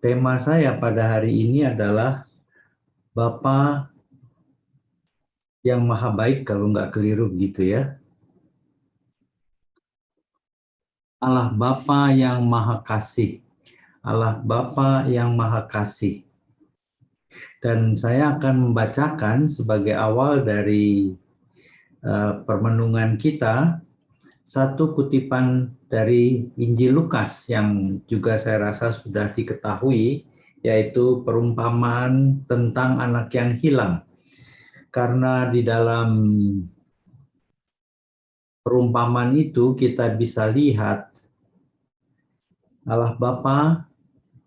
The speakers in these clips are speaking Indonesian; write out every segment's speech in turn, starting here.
Tema saya pada hari ini adalah Bapa yang Maha Baik, kalau nggak keliru gitu ya. Allah Bapa yang Maha Kasih. Allah Bapa yang Maha Kasih. Dan saya akan membacakan sebagai awal dari permenungan kita satu kutipan dari Injil Lukas yang juga saya rasa sudah diketahui, yaitu perumpamaan tentang anak yang hilang. Karena di dalam perumpamaan itu kita bisa lihat Allah Bapa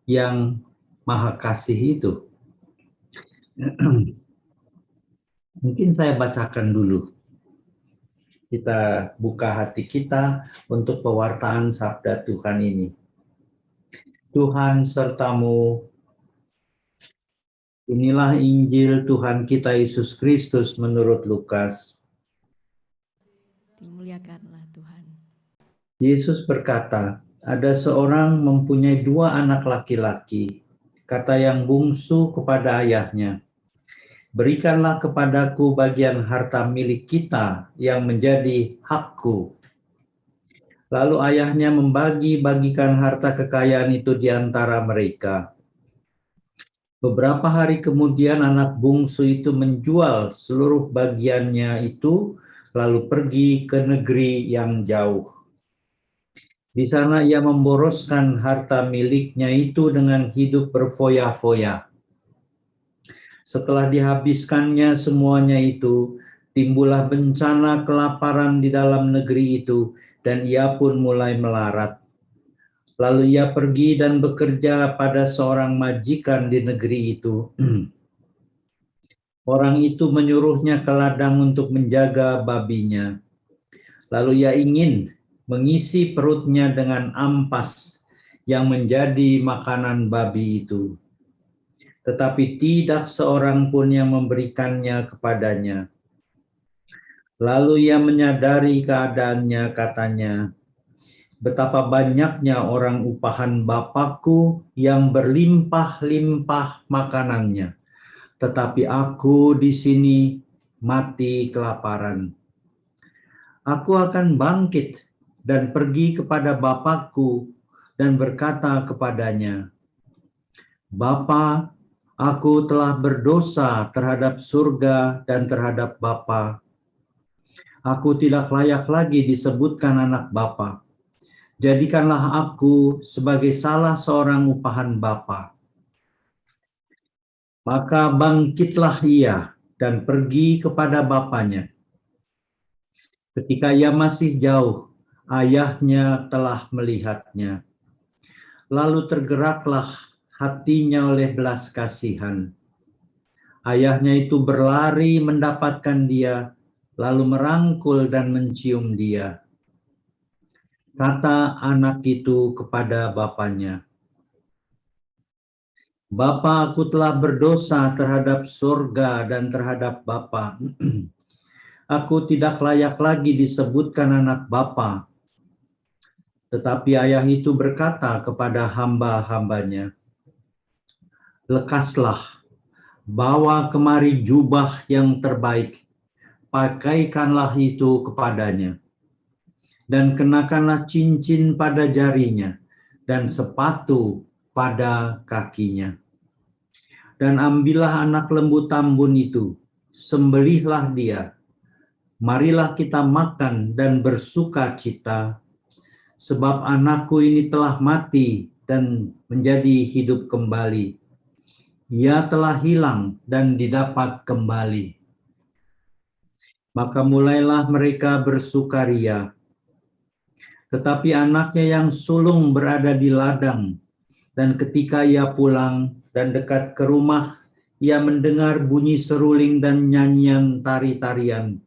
yang Maha Kasih itu. Mungkin saya bacakan dulu. Kita buka hati kita untuk pewartaan sabda Tuhan ini. Tuhan sertamu. Inilah Injil Tuhan kita Yesus Kristus menurut Lukas. Dimuliakanlah Tuhan. Yesus berkata, ada seorang mempunyai 2 anak laki-laki. Kata yang bungsu kepada ayahnya, berikanlah kepadaku bagian harta milik kita yang menjadi hakku. Lalu ayahnya membagi-bagikan harta kekayaan itu di antara mereka. Beberapa hari kemudian anak bungsu itu menjual seluruh bagiannya itu, lalu pergi ke negeri yang jauh. Di sana ia memboroskan harta miliknya itu dengan hidup berfoya-foya. Setelah dihabiskannya semuanya itu, timbullah bencana kelaparan di dalam negeri itu, dan ia pun mulai melarat. Lalu ia pergi dan bekerja pada seorang majikan di negeri itu. Orang itu menyuruhnya ke ladang untuk menjaga babinya. Lalu ia ingin mengisi perutnya dengan ampas yang menjadi makanan babi itu. Tetapi tidak seorang pun yang memberikannya kepadanya. Lalu ia menyadari keadaannya, katanya, betapa banyaknya orang upahan Bapakku yang berlimpah-limpah makanannya, tetapi aku di sini mati kelaparan. Aku akan bangkit dan pergi kepada Bapakku dan berkata kepadanya, Bapa, aku telah berdosa terhadap surga dan terhadap Bapa. Aku tidak layak lagi disebutkan anak Bapa. Jadikanlah aku sebagai salah seorang upahan Bapa. Maka bangkitlah ia dan pergi kepada bapaknya. Ketika ia masih jauh, ayahnya telah melihatnya. Lalu tergeraklah hatinya oleh belas kasihan. Ayahnya itu berlari mendapatkan dia, lalu merangkul dan mencium dia. Kata anak itu kepada bapaknya, Bapa, aku telah berdosa terhadap surga dan terhadap Bapa. Aku tidak layak lagi disebutkan anak Bapa. Tetapi ayah itu berkata kepada hamba-hambanya, lekaslah, bawa kemari jubah yang terbaik, pakaikanlah itu kepadanya, dan kenakanlah cincin pada jarinya, dan sepatu pada kakinya. Dan ambillah anak lembu tambun itu, sembelihlah dia, marilah kita makan dan bersuka cita, sebab anakku ini telah mati dan menjadi hidup kembali. Ia telah hilang dan didapat kembali. Maka mulailah mereka bersukaria. Tetapi anaknya yang sulung berada di ladang, dan ketika ia pulang dan dekat ke rumah, ia mendengar bunyi seruling dan nyanyian tari-tarian.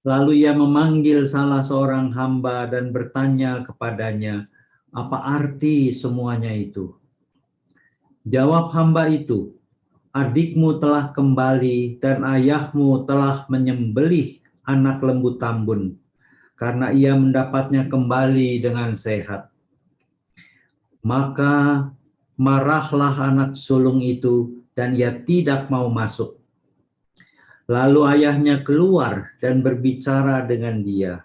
Lalu ia memanggil salah seorang hamba dan bertanya kepadanya, apa arti semuanya itu? Jawab hamba itu, adikmu telah kembali dan ayahmu telah menyembelih anak lembu tambun, karena ia mendapatnya kembali dengan sehat. Maka Marahlah anak sulung itu dan ia tidak mau masuk. Lalu ayahnya keluar dan berbicara dengan dia.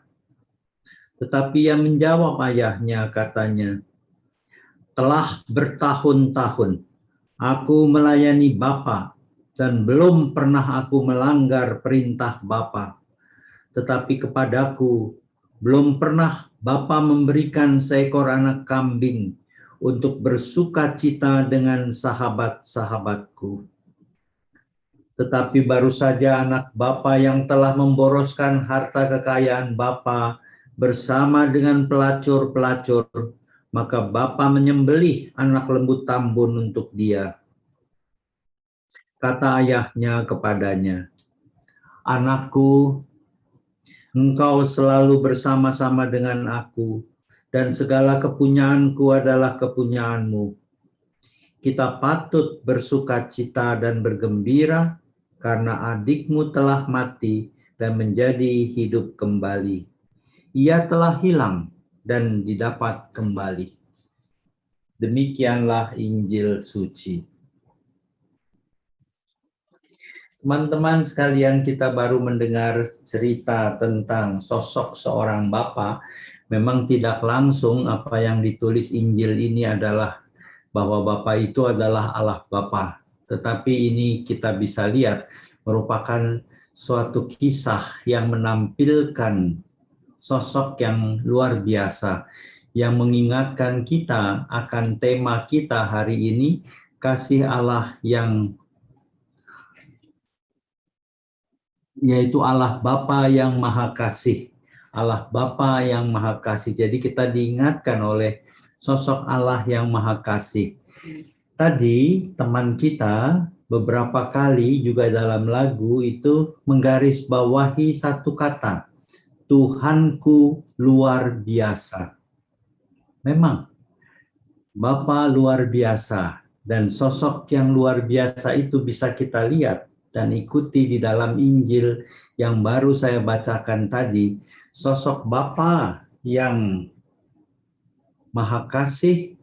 Tetapi ia menjawab ayahnya, katanya, telah bertahun-tahun aku melayani Bapa dan belum pernah aku melanggar perintah Bapa. Tetapi kepadaku belum pernah Bapa memberikan seekor anak kambing untuk bersuka cita dengan sahabat-sahabatku. Tetapi baru saja anak Bapa yang telah memboroskan harta kekayaan Bapa bersama dengan pelacur-pelacur, maka Bapa menyembelih anak lembu tambun untuk dia. Kata ayahnya kepadanya, anakku, engkau selalu bersama-sama dengan aku, dan segala kepunyaanku adalah kepunyaanmu. Kita patut bersuka cita dan bergembira karena adikmu telah mati dan menjadi hidup kembali. Ia telah hilang dan didapat kembali. Demikianlah Injil suci. Teman-teman sekalian, kita baru mendengar cerita tentang sosok seorang bapa. Memang tidak langsung apa yang ditulis Injil ini adalah bahwa Bapa itu adalah Allah Bapa. Tetapi ini kita bisa lihat merupakan suatu kisah yang menampilkan sosok yang luar biasa, yang mengingatkan kita akan tema kita hari ini, kasih Allah yang yaitu Allah Bapa yang Maha Kasih. Allah Bapa yang Maha Kasih. Jadi kita diingatkan oleh sosok Allah yang Maha Kasih. Tadi teman kita beberapa kali juga dalam lagu itu menggarisbawahi satu kata, Tuhanku luar biasa. Memang Bapa luar biasa, dan sosok yang luar biasa itu bisa kita lihat dan ikuti di dalam Injil yang baru saya bacakan tadi. Sosok Bapa yang Maha Kasih,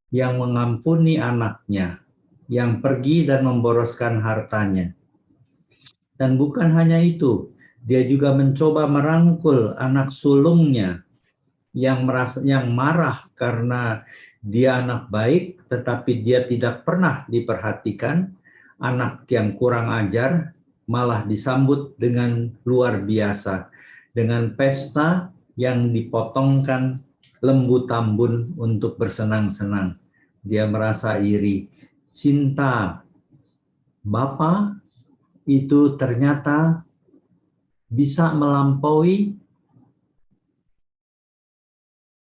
yang mengampuni anaknya, yang pergi dan memboroskan hartanya. Dan bukan hanya itu, dia juga mencoba merangkul anak sulungnya yang marah karena dia anak baik, tetapi dia tidak pernah diperhatikan. Anak yang kurang ajar malah disambut dengan luar biasa, dengan pesta yang dipotongkan lembu tambun untuk bersenang-senang. Dia merasa iri. Cinta Bapa itu ternyata bisa melampaui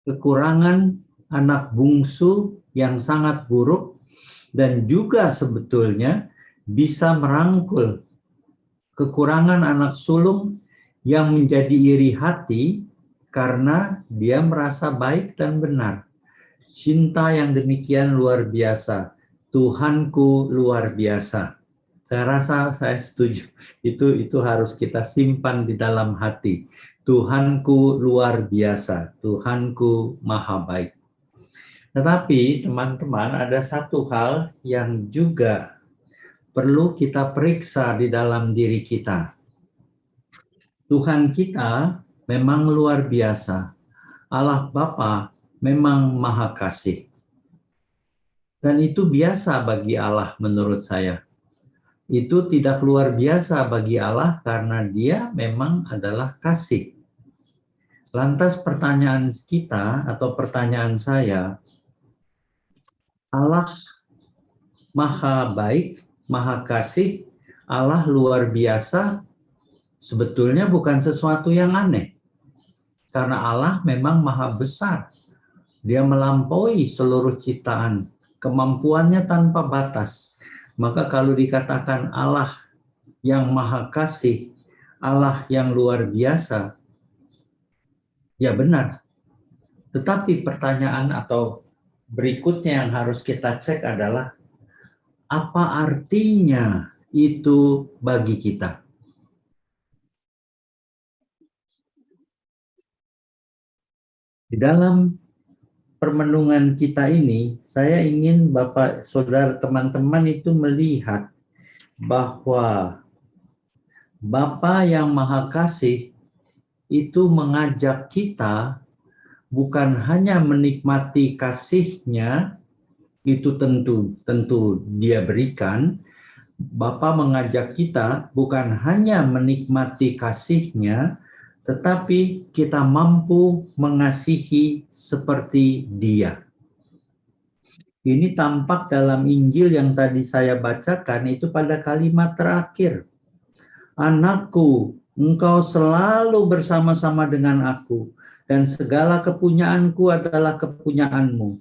kekurangan anak bungsu yang sangat buruk, dan juga sebetulnya bisa merangkul kekurangan anak sulung yang menjadi iri hati karena dia merasa baik dan benar. Cinta yang demikian luar biasa. Tuhanku luar biasa. Saya rasa saya setuju. Itu harus kita simpan di dalam hati. Tuhanku luar biasa. Tuhanku maha baik. Tetapi teman-teman, ada satu hal yang juga perlu kita periksa di dalam diri kita. Tuhan kita memang luar biasa. Allah Bapa memang maha kasih. Dan itu biasa bagi Allah menurut saya. Itu tidak luar biasa bagi Allah karena dia memang adalah kasih. Lantas pertanyaan kita atau pertanyaan saya, Allah maha baik, maha kasih, Allah luar biasa, sebetulnya bukan sesuatu yang aneh. Karena Allah memang maha besar. Dia melampaui seluruh ciptaan, kemampuannya tanpa batas. Maka kalau dikatakan Allah yang maha kasih, Allah yang luar biasa, ya benar. Tetapi pertanyaan atau berikutnya yang harus kita cek adalah, apa artinya itu bagi kita? Di dalam permenungan kita ini, saya ingin Bapak, Saudara, teman-teman itu melihat bahwa Bapa yang Maha Kasih itu mengajak kita bukan hanya menikmati kasih-Nya, itu tentu Dia berikan. Bapa mengajak kita bukan hanya menikmati kasih-Nya, tetapi kita mampu mengasihi seperti Dia. Ini tampak dalam Injil yang tadi saya bacakan itu pada kalimat terakhir. Anakku, engkau selalu bersama-sama dengan aku, dan segala kepunyaanku adalah kepunyaanmu.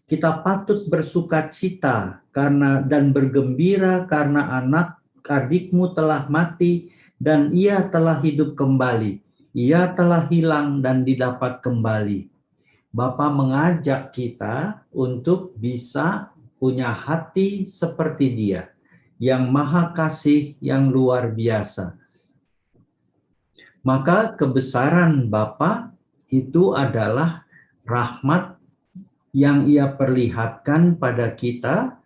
Kita patut bersukacita dan bergembira karena adikmu telah mati dan ia telah hidup kembali. Ia telah hilang dan didapat kembali. Bapa mengajak kita untuk bisa punya hati seperti Dia, yang Maha Kasih, yang luar biasa. Maka kebesaran Bapa itu adalah rahmat yang Ia perlihatkan pada kita,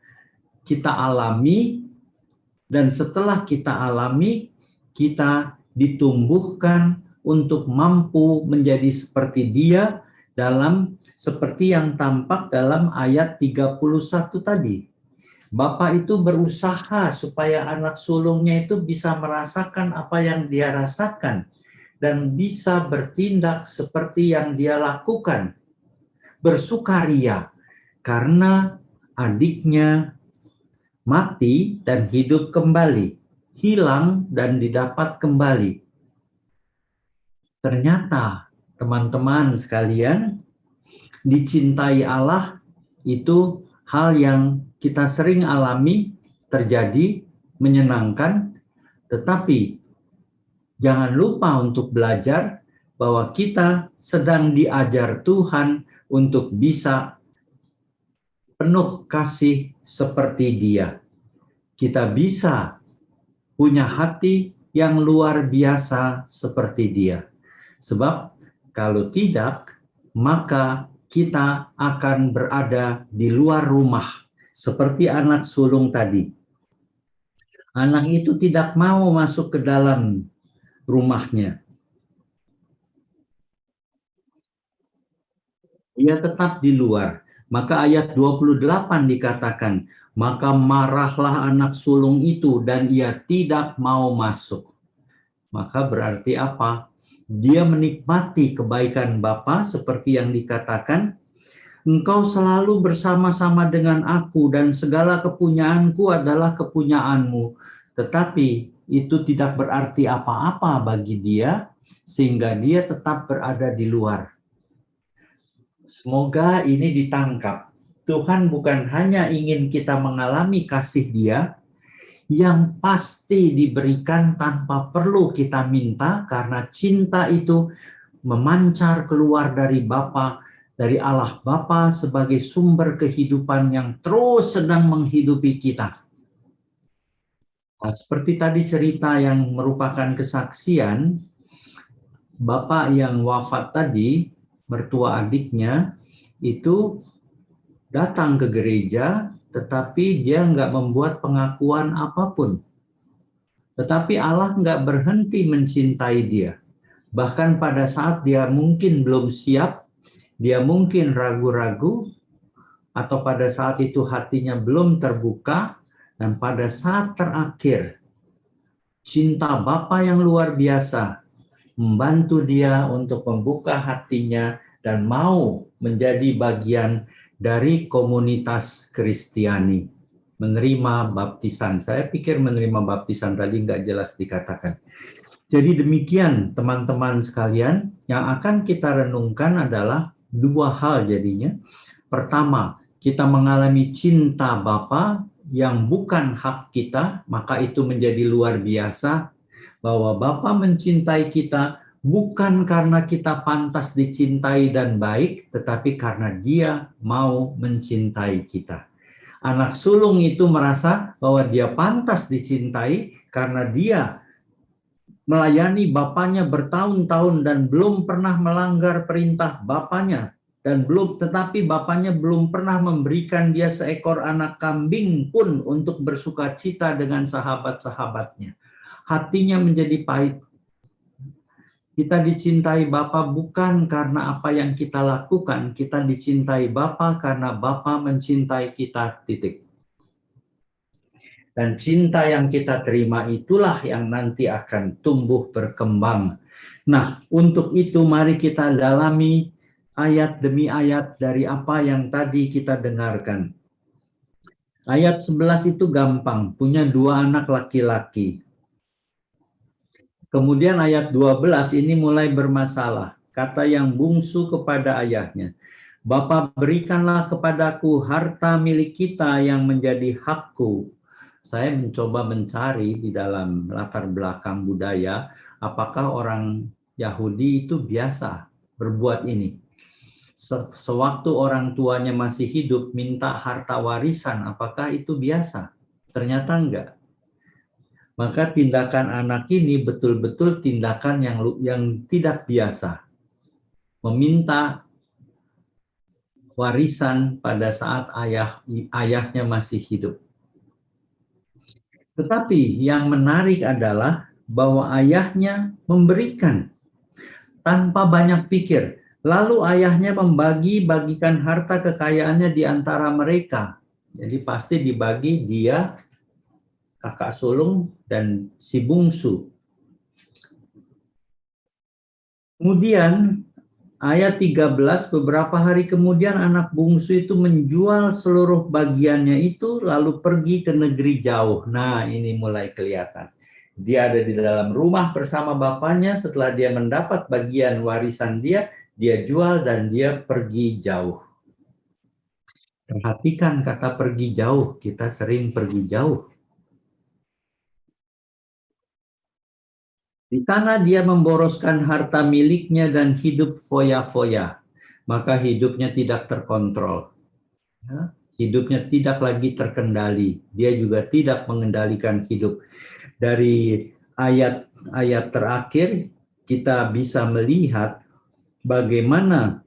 kita alami, dan setelah kita alami, kita ditumbuhkan untuk mampu menjadi seperti Dia seperti yang tampak dalam ayat 31 tadi. Bapa itu berusaha supaya anak sulungnya itu bisa merasakan apa yang dia rasakan dan bisa bertindak seperti yang dia lakukan. Bersukaria karena adiknya mati dan hidup kembali, hilang dan didapat kembali. Ternyata teman-teman sekalian, dicintai Allah itu hal yang kita sering alami, terjadi, menyenangkan, tetapi jangan lupa untuk belajar bahwa kita sedang diajar Tuhan untuk bisa penuh kasih seperti Dia. Kita bisa punya hati yang luar biasa seperti Dia. Sebab kalau tidak, maka kita akan berada di luar rumah. Seperti anak sulung tadi. Anak itu tidak mau masuk ke dalam rumahnya. Ia tetap di luar. Maka ayat 28 dikatakan, maka marahlah anak sulung itu dan ia tidak mau masuk. Maka berarti apa? Dia menikmati kebaikan Bapa seperti yang dikatakan, engkau selalu bersama-sama dengan aku dan segala kepunyaanku adalah kepunyaanmu. Tetapi itu tidak berarti apa-apa bagi dia, sehingga dia tetap berada di luar. Semoga ini ditangkap. Tuhan bukan hanya ingin kita mengalami kasih Dia, yang pasti diberikan tanpa perlu kita minta, karena cinta itu memancar keluar dari Bapa, dari Allah Bapa sebagai sumber kehidupan yang terus sedang menghidupi kita. Nah, seperti tadi cerita yang merupakan kesaksian, Bapak yang wafat tadi, mertua adiknya, itu datang ke gereja, tetapi dia nggak membuat pengakuan apapun. Tetapi Allah nggak berhenti mencintai dia. Bahkan pada saat dia mungkin belum siap, dia mungkin ragu-ragu, atau pada saat itu hatinya belum terbuka, dan pada saat terakhir, cinta Bapa yang luar biasa membantu dia untuk membuka hatinya dan mau menjadi bagian dari komunitas Kristiani, menerima baptisan. Saya pikir menerima baptisan tadi nggak jelas dikatakan. Jadi demikian teman-teman sekalian, yang akan kita renungkan adalah dua hal jadinya. Pertama, kita mengalami cinta Bapa yang bukan hak kita, maka itu menjadi luar biasa, bahwa Bapa mencintai kita bukan karena kita pantas dicintai dan baik, tetapi karena Dia mau mencintai kita. Anak sulung itu merasa bahwa dia pantas dicintai karena dia melayani bapaknya bertahun-tahun dan belum pernah melanggar perintah bapaknya, tetapi bapaknya belum pernah memberikan dia seekor anak kambing pun untuk bersukacita dengan sahabat-sahabatnya. Hatinya menjadi pahit. Kita dicintai Bapa bukan karena apa yang kita lakukan, kita dicintai Bapa karena Bapa mencintai kita, titik. Dan cinta yang kita terima itulah yang nanti akan tumbuh berkembang. Nah, untuk itu mari kita dalami ayat demi ayat dari apa yang tadi kita dengarkan. Ayat 11 itu gampang, punya 2 anak laki-laki. Kemudian ayat 12 ini mulai bermasalah. Kata yang bungsu kepada ayahnya, Bapa berikanlah kepadaku harta milik kita yang menjadi hakku. Saya mencoba mencari di dalam latar belakang budaya, apakah orang Yahudi itu biasa berbuat ini. Sewaktu orang tuanya masih hidup minta harta warisan, apakah itu biasa? Ternyata enggak. Maka tindakan anak ini betul-betul tindakan yang tidak biasa. Meminta warisan pada saat ayahnya masih hidup. Tetapi yang menarik adalah bahwa ayahnya memberikan tanpa banyak pikir. Lalu ayahnya membagi-bagikan harta kekayaannya di antara mereka. Jadi pasti dibagi dia, kakak sulung, dan si bungsu. Kemudian ayat 13, beberapa hari kemudian anak bungsu itu menjual seluruh bagiannya itu lalu pergi ke negeri jauh. Nah, ini mulai kelihatan. Dia ada di dalam rumah bersama bapaknya, setelah dia mendapat bagian warisan dia jual dan dia pergi jauh. Perhatikan kata pergi jauh, kita sering pergi jauh. Di sana dia memboroskan harta miliknya dan hidup foya-foya. Maka hidupnya tidak terkontrol. Ya, hidupnya tidak lagi terkendali. Dia juga tidak mengendalikan hidup. Dari ayat-ayat terakhir, kita bisa melihat bagaimana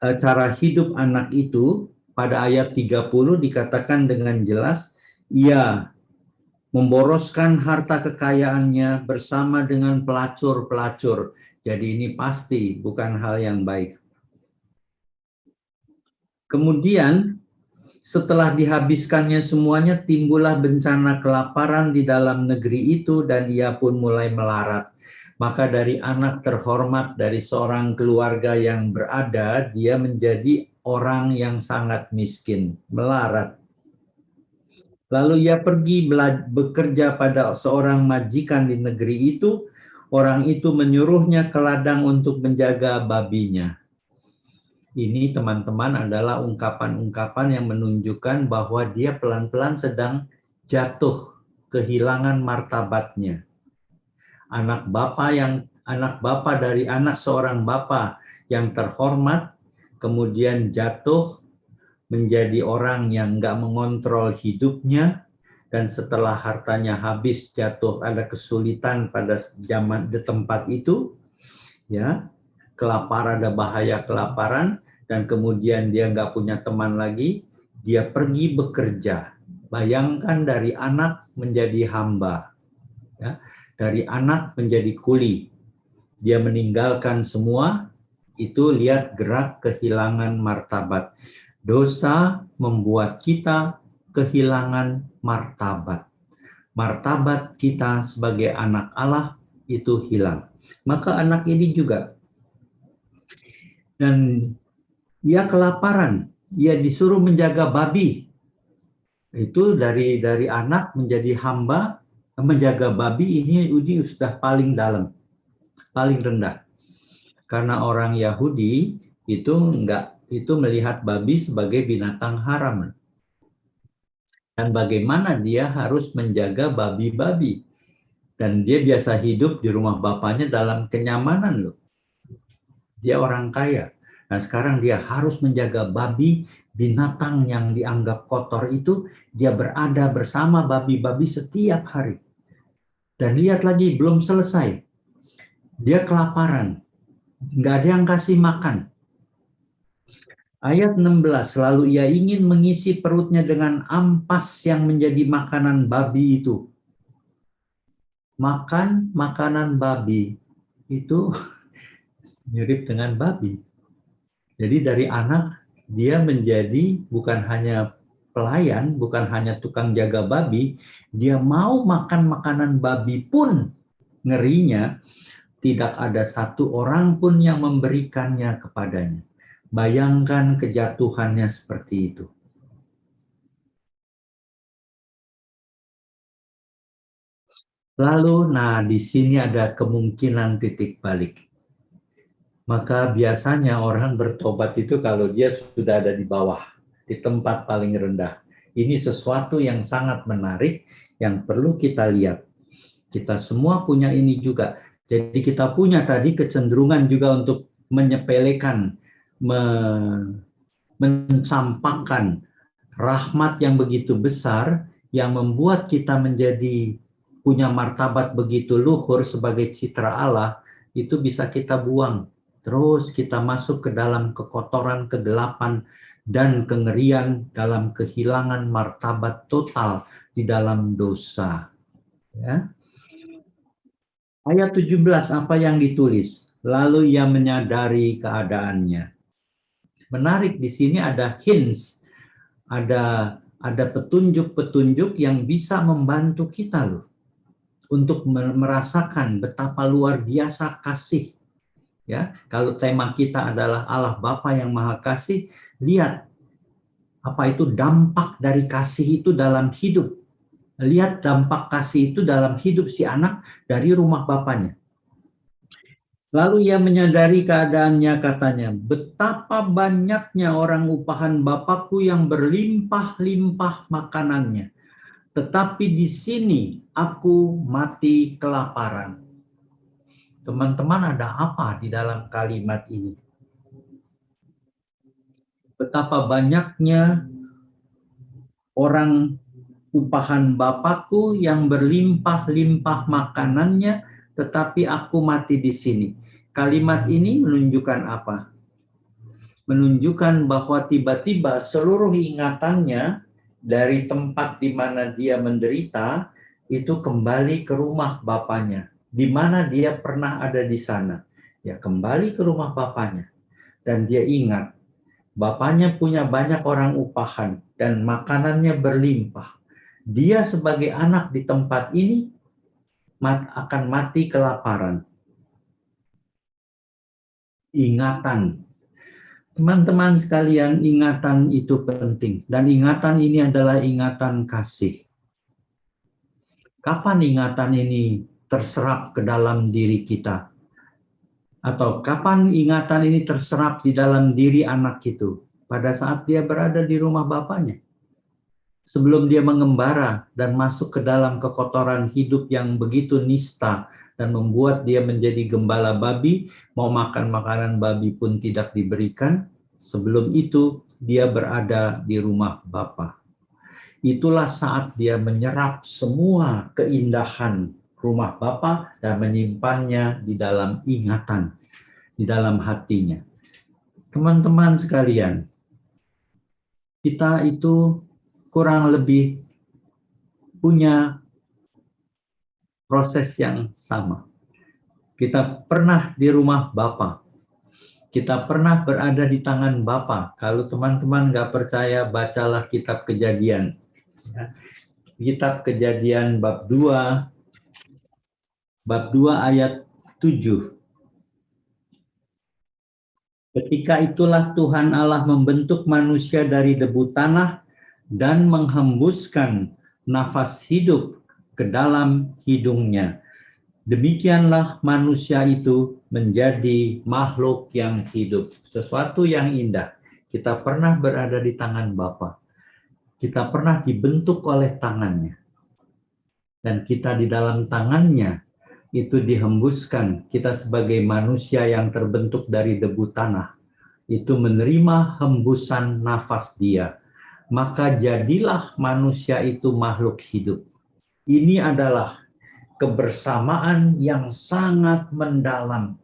cara hidup anak itu. Pada ayat 30 dikatakan dengan jelas, ia memboroskan harta kekayaannya bersama dengan pelacur-pelacur. Jadi ini pasti bukan hal yang baik. Kemudian setelah dihabiskannya semuanya, timbullah bencana kelaparan di dalam negeri itu dan ia pun mulai melarat. Maka dari anak terhormat dari seorang keluarga yang berada, dia menjadi orang yang sangat miskin, melarat. Lalu ia pergi bekerja pada seorang majikan di negeri itu. Orang itu menyuruhnya ke ladang untuk menjaga babinya. Ini teman-teman adalah ungkapan-ungkapan yang menunjukkan bahwa dia pelan-pelan sedang jatuh, kehilangan martabatnya. Anak bapa dari anak seorang bapa yang terhormat, kemudian jatuh menjadi orang yang nggak mengontrol hidupnya, dan setelah hartanya habis jatuh ada kesulitan pada zaman di tempat itu, ya, kelaparan, ada bahaya kelaparan, dan kemudian dia nggak punya teman lagi, dia pergi bekerja. Bayangkan dari anak menjadi hamba, ya, dari anak menjadi kuli, dia meninggalkan semua itu. Lihat gerak kehilangan martabat. Dosa membuat kita kehilangan martabat. Martabat kita sebagai anak Allah itu hilang. Maka anak ini juga. Dan ia kelaparan, ia disuruh menjaga babi. Itu dari anak menjadi hamba, menjaga babi ini sudah paling dalam, paling rendah. Karena orang Yahudi itu melihat babi sebagai binatang haram. Dan bagaimana dia harus menjaga babi-babi. Dan dia biasa hidup di rumah bapaknya dalam kenyamanan loh. Dia orang kaya. Nah sekarang dia harus menjaga babi, binatang yang dianggap kotor itu, dia berada bersama babi-babi setiap hari. Dan lihat lagi, belum selesai. Dia kelaparan. Nggak ada yang kasih makan. Ayat 16, lalu ia ingin mengisi perutnya dengan ampas yang menjadi makanan babi itu. Makan makanan babi itu mirip dengan babi. Jadi dari anak dia menjadi bukan hanya pelayan, bukan hanya tukang jaga babi, dia mau makan makanan babi pun ngerinya tidak ada satu orang pun yang memberikannya kepadanya. Bayangkan kejatuhannya seperti itu. Lalu, nah di sini ada kemungkinan titik balik. Maka biasanya orang bertobat itu kalau dia sudah ada di bawah, di tempat paling rendah. Ini sesuatu yang sangat menarik yang perlu kita lihat. Kita semua punya ini juga. Jadi kita punya tadi kecenderungan juga untuk menyepelekan, mencampakkan rahmat yang begitu besar yang membuat kita menjadi punya martabat begitu luhur sebagai citra Allah, itu bisa kita buang. Terus kita masuk ke dalam kekotoran, kegelapan, dan kengerian dalam kehilangan martabat total di dalam dosa. Ya. Ayat 17 apa yang ditulis? Lalu ia menyadari keadaannya. Menarik di sini ada hints, ada petunjuk-petunjuk yang bisa membantu kita loh untuk merasakan betapa luar biasa kasih. Ya, kalau tema kita adalah Allah Bapa yang Maha Kasih, lihat apa itu dampak dari kasih itu dalam hidup. Lihat dampak kasih itu dalam hidup si anak dari rumah bapaknya. Lalu ia menyadari keadaannya, katanya, betapa banyaknya orang upahan Bapakku yang berlimpah-limpah makanannya. Tetapi di sini aku mati kelaparan. Teman-teman, ada apa di dalam kalimat ini? Betapa banyaknya orang upahan Bapakku yang berlimpah-limpah makanannya, tetapi aku mati di sini. Kalimat ini menunjukkan apa? Menunjukkan bahwa tiba-tiba seluruh ingatannya dari tempat di mana dia menderita itu kembali ke rumah bapaknya. Di mana dia pernah ada di sana. Ya, kembali ke rumah bapaknya. Dan dia ingat, bapaknya punya banyak orang upahan dan makanannya berlimpah. Dia sebagai anak di tempat ini akan mati kelaparan. Ingatan. Teman-teman sekalian, ingatan itu penting. Dan ingatan ini adalah ingatan kasih. Kapan ingatan ini terserap ke dalam diri kita? Atau kapan ingatan ini terserap di dalam diri anak itu? Pada saat dia berada di rumah bapaknya. Sebelum dia mengembara dan masuk ke dalam kekotoran hidup yang begitu nista dan membuat dia menjadi gembala babi, mau makan makanan babi pun tidak diberikan. Sebelum itu dia berada di rumah Bapa. Itulah saat dia menyerap semua keindahan rumah Bapa dan menyimpannya di dalam ingatan, di dalam hatinya. Teman-teman sekalian, kita itu kurang lebih punya proses yang sama. Kita pernah di rumah Bapa. Kita pernah berada di tangan Bapa. Kalau teman-teman nggak percaya, bacalah kitab Kejadian. Kitab Kejadian bab 2 ayat 7. Ketika itulah Tuhan Allah membentuk manusia dari debu tanah dan menghembuskan nafas hidup ke dalam hidungnya. Demikianlah manusia itu menjadi makhluk yang hidup. Sesuatu yang indah. Kita pernah berada di tangan Bapa. Kita pernah dibentuk oleh tangannya. Dan kita di dalam tangannya itu dihembuskan. Kita sebagai manusia yang terbentuk dari debu tanah. Itu menerima hembusan nafas dia. Maka jadilah manusia itu makhluk hidup. Ini adalah kebersamaan yang sangat mendalam.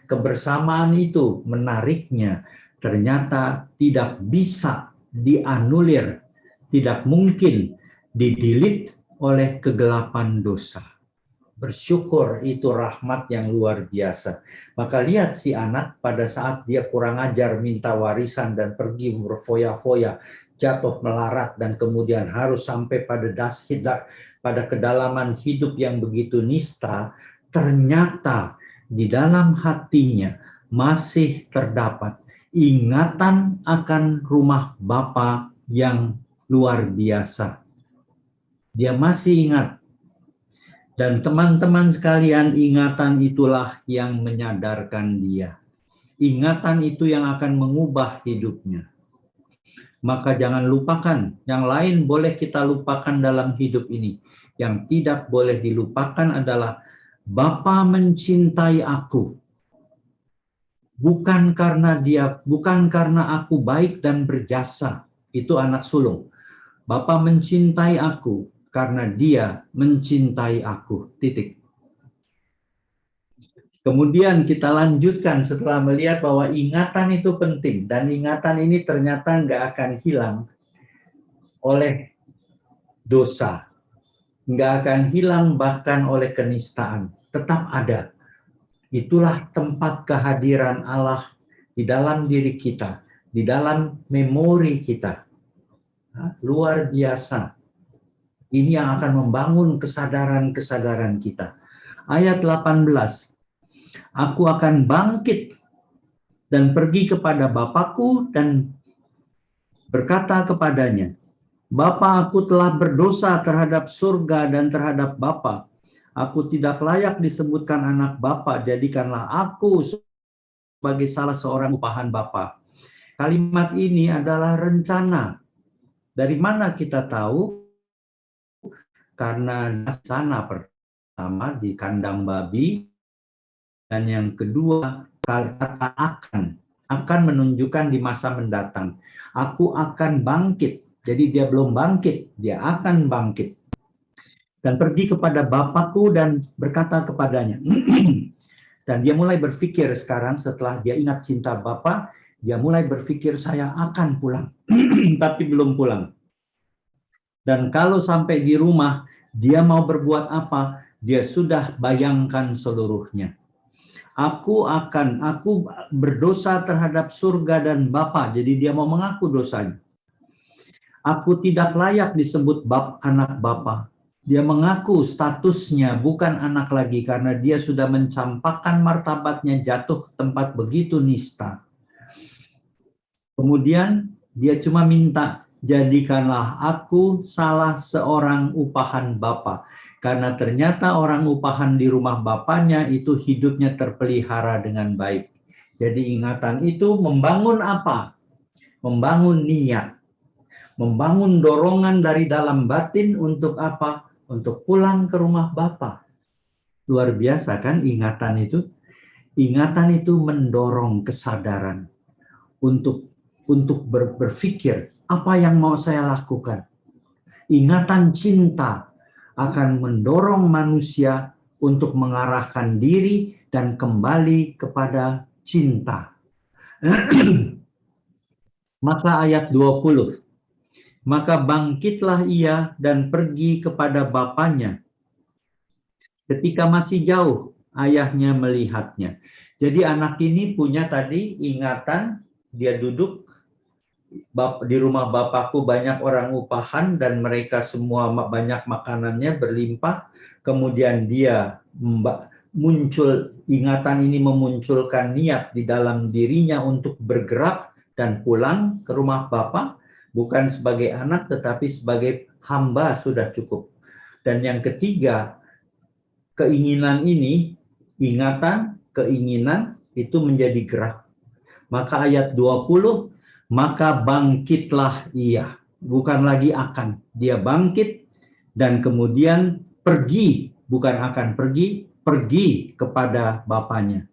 Kebersamaan itu menariknya ternyata tidak bisa dianulir, tidak mungkin didelete oleh kegelapan dosa. Bersyukur, itu rahmat yang luar biasa. Maka lihat si anak pada saat dia kurang ajar minta warisan dan pergi berfoya-foya, jatuh melarat dan kemudian harus sampai pada kedalaman hidup yang begitu nista, ternyata di dalam hatinya masih terdapat ingatan akan rumah Bapa yang luar biasa. Dia masih ingat. Dan teman-teman sekalian, ingatan itulah yang menyadarkan dia. Ingatan itu yang akan mengubah hidupnya. Maka jangan lupakan, yang lain boleh kita lupakan dalam hidup ini. Yang tidak boleh dilupakan adalah Bapa mencintai aku. Bukan karena aku baik dan berjasa. Itu anak sulung. Bapa mencintai aku karena dia mencintai aku. Titik. Kemudian kita lanjutkan setelah melihat bahwa ingatan itu penting. Dan ingatan ini ternyata nggak akan hilang oleh dosa. Nggak akan hilang bahkan oleh kenistaan. Tetap ada. Itulah tempat kehadiran Allah di dalam diri kita. Di dalam memori kita. Luar biasa. Ini yang akan membangun kesadaran-kesadaran kita. Ayat 18. Aku akan bangkit dan pergi kepada Bapakku dan berkata kepadanya, Bapa, aku telah berdosa terhadap surga dan terhadap Bapa. Aku tidak layak disebutkan anak Bapa, jadikanlah aku sebagai salah seorang upahan Bapa. Kalimat ini adalah rencana. Dari mana kita tahu? Karena sana pertama di kandang babi, dan yang kedua kata akan menunjukkan di masa mendatang. Aku akan bangkit. Jadi dia belum bangkit, dia akan bangkit. Dan pergi kepada Bapakku dan berkata kepadanya. Dan dia mulai berpikir sekarang setelah dia ingat cinta Bapa, dia mulai berpikir saya akan pulang. Tapi belum pulang. Dan kalau sampai di rumah, dia mau berbuat apa? Dia sudah bayangkan seluruhnya. Aku berdosa terhadap surga dan Bapa. Jadi dia mau mengaku dosanya. Aku tidak layak disebut anak Bapa. Dia mengaku statusnya bukan anak lagi karena dia sudah mencampakkan martabatnya jatuh ke tempat begitu nista. Kemudian dia cuma minta, jadikanlah aku salah seorang upahan Bapa. Karena ternyata orang upahan di rumah bapaknya itu hidupnya terpelihara dengan baik. Jadi ingatan itu membangun apa? Membangun niat. Membangun dorongan dari dalam batin untuk apa? Untuk pulang ke rumah Bapa. Luar biasa kan ingatan itu? Ingatan itu mendorong kesadaran untuk berpikir apa yang mau saya lakukan. Ingatan cinta akan mendorong manusia untuk mengarahkan diri dan kembali kepada cinta. Maka ayat 20. Maka bangkitlah ia dan pergi kepada bapaknya. Ketika masih jauh, ayahnya melihatnya. Jadi anak ini punya tadi ingatan, dia duduk di rumah bapakku banyak orang upahan dan mereka semua banyak makanannya berlimpah. Kemudian dia muncul, ingatan ini memunculkan niat di dalam dirinya untuk bergerak dan pulang ke rumah Bapa, bukan sebagai anak tetapi sebagai hamba sudah cukup. Dan yang ketiga, keinginan ini, ingatan, keinginan itu menjadi gerak. Maka ayat 20, maka bangkitlah ia, bukan lagi akan. Dia bangkit dan kemudian pergi, bukan akan pergi kepada bapaknya.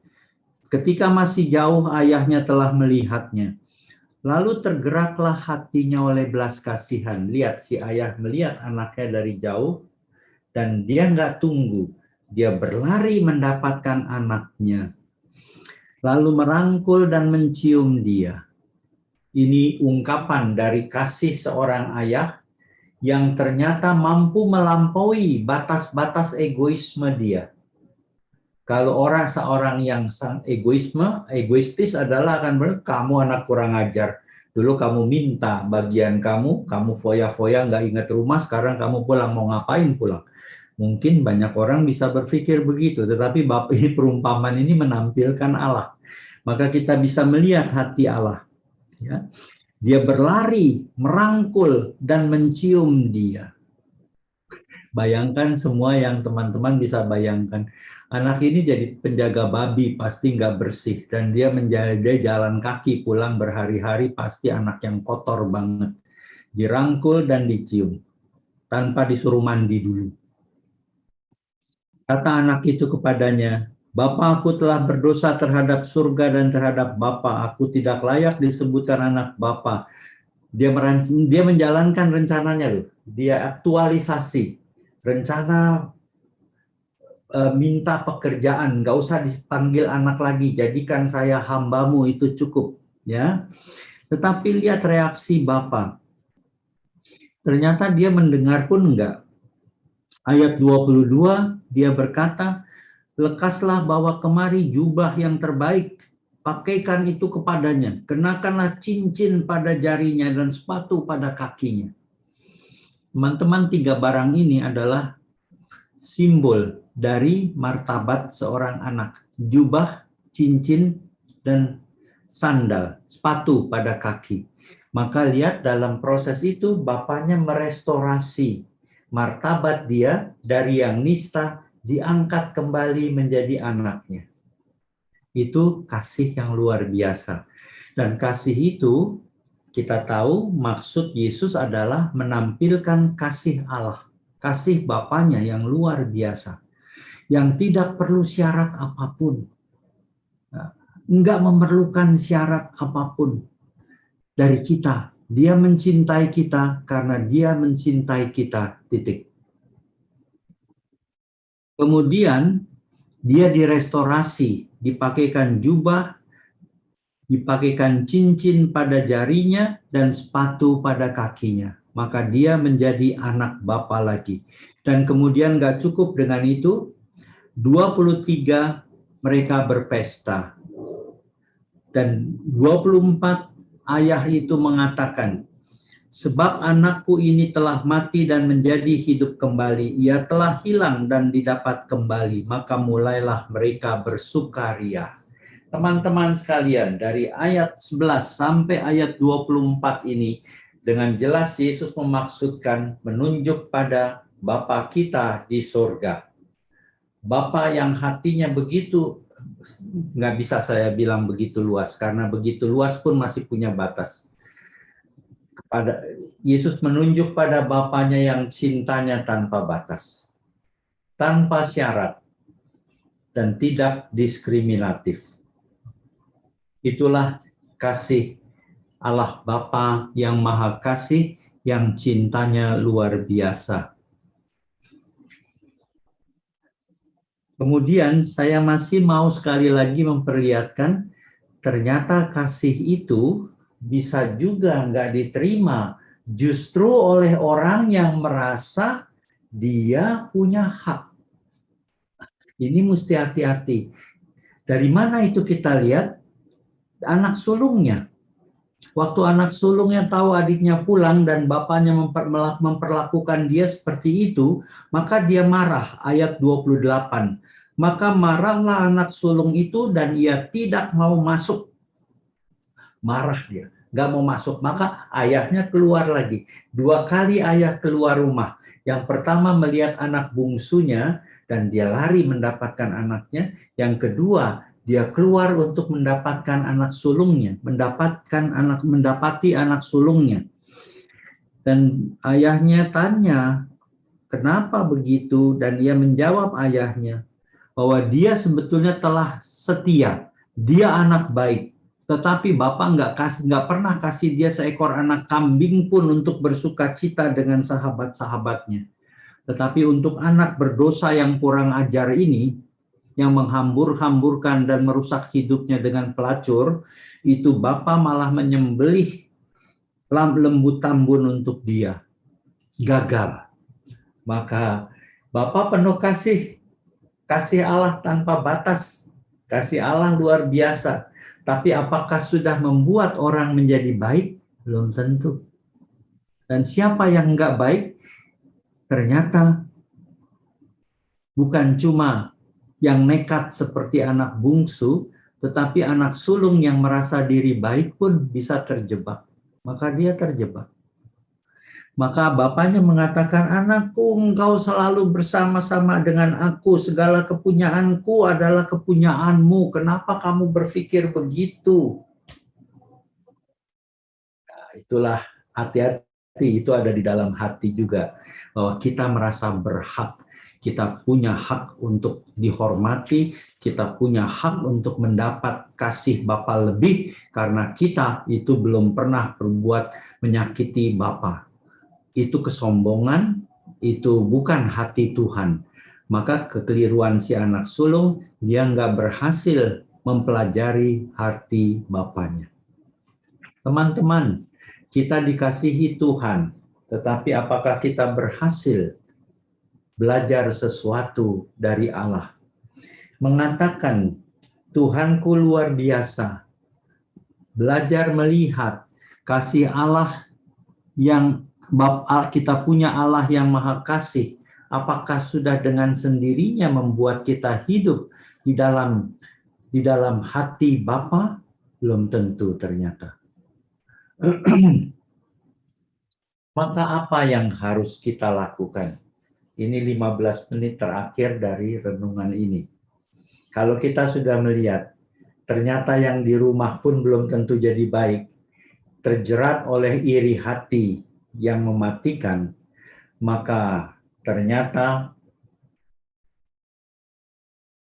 Ketika masih jauh, ayahnya telah melihatnya. Lalu tergeraklah hatinya oleh belas kasihan. Lihat, si ayah melihat anaknya dari jauh dan dia nggak tunggu. Dia berlari mendapatkan anaknya. Lalu merangkul dan mencium dia. Ini ungkapan dari kasih seorang ayah yang ternyata mampu melampaui batas-batas egoisme dia. Kalau seorang yang egoistis adalah akan berkata, kamu anak kurang ajar. Dulu kamu minta bagian kamu foya-foya nggak ingat rumah, sekarang kamu pulang, mau ngapain pulang? Mungkin banyak orang bisa berpikir begitu, tetapi perumpamaan ini menampilkan Allah. Maka kita bisa melihat hati Allah. Ya. Dia berlari, merangkul, dan mencium dia. Bayangkan semua yang teman-teman bisa bayangkan. Anak ini jadi penjaga babi, pasti nggak bersih. Dan dia menjaga jalan kaki pulang berhari-hari, pasti anak yang kotor banget. Dirangkul dan dicium, tanpa disuruh mandi dulu. Kata anak itu kepadanya, Bapa, aku telah berdosa terhadap surga dan terhadap Bapa. Aku tidak layak disebutkan anak Bapa. Dia menjalankan rencananya loh. Dia aktualisasi rencana minta pekerjaan, nggak usah dipanggil anak lagi, jadikan saya hambamu, itu cukup, ya. Tetapi lihat reaksi Bapa. Ternyata dia mendengar pun enggak. Ayat 22 dia berkata, lekaslah bawa kemari jubah yang terbaik, pakaikan itu kepadanya, kenakanlah cincin pada jarinya dan sepatu pada kakinya. Teman-teman, 3 barang ini adalah simbol dari martabat seorang anak. Jubah, cincin, dan sandal, sepatu pada kaki. Maka lihat dalam proses itu bapaknya merestorasi martabat dia dari yang nista, diangkat kembali menjadi anaknya. Itu kasih yang luar biasa. Dan kasih itu kita tahu maksud Yesus adalah menampilkan kasih Allah. Kasih Bapaknya yang luar biasa. Yang tidak perlu syarat apapun. Enggak memerlukan syarat apapun dari kita. Dia mencintai kita karena dia mencintai kita, titik. Kemudian dia direstorasi, dipakaikan jubah, dipakaikan cincin pada jarinya dan sepatu pada kakinya. Maka dia menjadi anak Bapa lagi. Dan kemudian gak cukup dengan itu, 23 mereka berpesta. Dan 24 ayah itu mengatakan, sebab anakku ini telah mati dan menjadi hidup kembali. Ia telah hilang dan didapat kembali. Maka mulailah mereka bersukaria. Teman-teman sekalian, dari ayat 11 sampai ayat 24 ini, dengan jelas Yesus memaksudkan menunjuk pada Bapa kita di surga. Bapa yang hatinya begitu, nggak bisa saya bilang begitu luas, karena begitu luas pun masih punya batas. Yesus menunjuk pada Bapanya yang cintanya tanpa batas, tanpa syarat, dan tidak diskriminatif. Itulah kasih Allah Bapa yang Maha Kasih, yang cintanya luar biasa. Kemudian saya masih mau sekali lagi memperlihatkan, ternyata kasih itu bisa juga nggak diterima justru oleh orang yang merasa dia punya hak. Ini mesti hati-hati. Dari mana itu kita lihat? Anak sulungnya. Waktu anak sulungnya tahu adiknya pulang dan bapaknya memperlakukan dia seperti itu, maka dia marah. Ayat 28. Maka marahlah anak sulung itu dan ia tidak mau masuk. Marah dia, nggak mau masuk. Maka ayahnya keluar lagi. 2 kali ayah keluar rumah. Yang pertama melihat anak bungsunya dan dia lari mendapatkan anaknya. Yang kedua, dia keluar untuk mendapatkan anak sulungnya, mendapati anak sulungnya. Dan ayahnya tanya, kenapa begitu? Dan ia menjawab ayahnya bahwa dia sebetulnya telah setia, dia anak baik. Tetapi Bapak nggak pernah kasih dia seekor anak kambing pun untuk bersuka cita dengan sahabat-sahabatnya. Tetapi untuk anak berdosa yang kurang ajar ini, yang menghambur-hamburkan dan merusak hidupnya dengan pelacur, itu Bapa malah menyembelih lembut tambun untuk dia, gagal. Maka Bapa penuh kasih, kasih Allah tanpa batas, kasih Allah luar biasa. Tapi apakah sudah membuat orang menjadi baik? Belum tentu. Dan siapa yang enggak baik, ternyata bukan cuma yang nekat seperti anak bungsu, tetapi anak sulung yang merasa diri baik pun bisa terjebak. Maka dia terjebak. Maka bapaknya mengatakan, anakku, engkau selalu bersama-sama dengan aku, segala kepunyaanku adalah kepunyaanmu, kenapa kamu berpikir begitu? Nah, itulah, hati-hati, itu ada di dalam hati juga, bahwa kita merasa berhak, kita punya hak untuk dihormati, kita punya hak untuk mendapat kasih Bapa lebih, karena kita itu belum pernah berbuat menyakiti Bapa. Itu kesombongan, itu bukan hati Tuhan. Maka kekeliruan si anak sulung, dia nggak berhasil mempelajari hati Bapaknya. Teman-teman, kita dikasihi Tuhan, tetapi apakah kita berhasil belajar sesuatu dari Allah? Mengatakan, Tuhanku luar biasa, belajar melihat kasih Allah yang kita punya Allah yang maha kasih, apakah sudah dengan sendirinya membuat kita hidup di dalam hati Bapa? Belum tentu ternyata. Maka apa yang harus kita lakukan? Ini 15 menit terakhir dari renungan ini. Kalau kita sudah melihat, ternyata yang di rumah pun belum tentu jadi baik, terjerat oleh iri hati yang mematikan, maka ternyata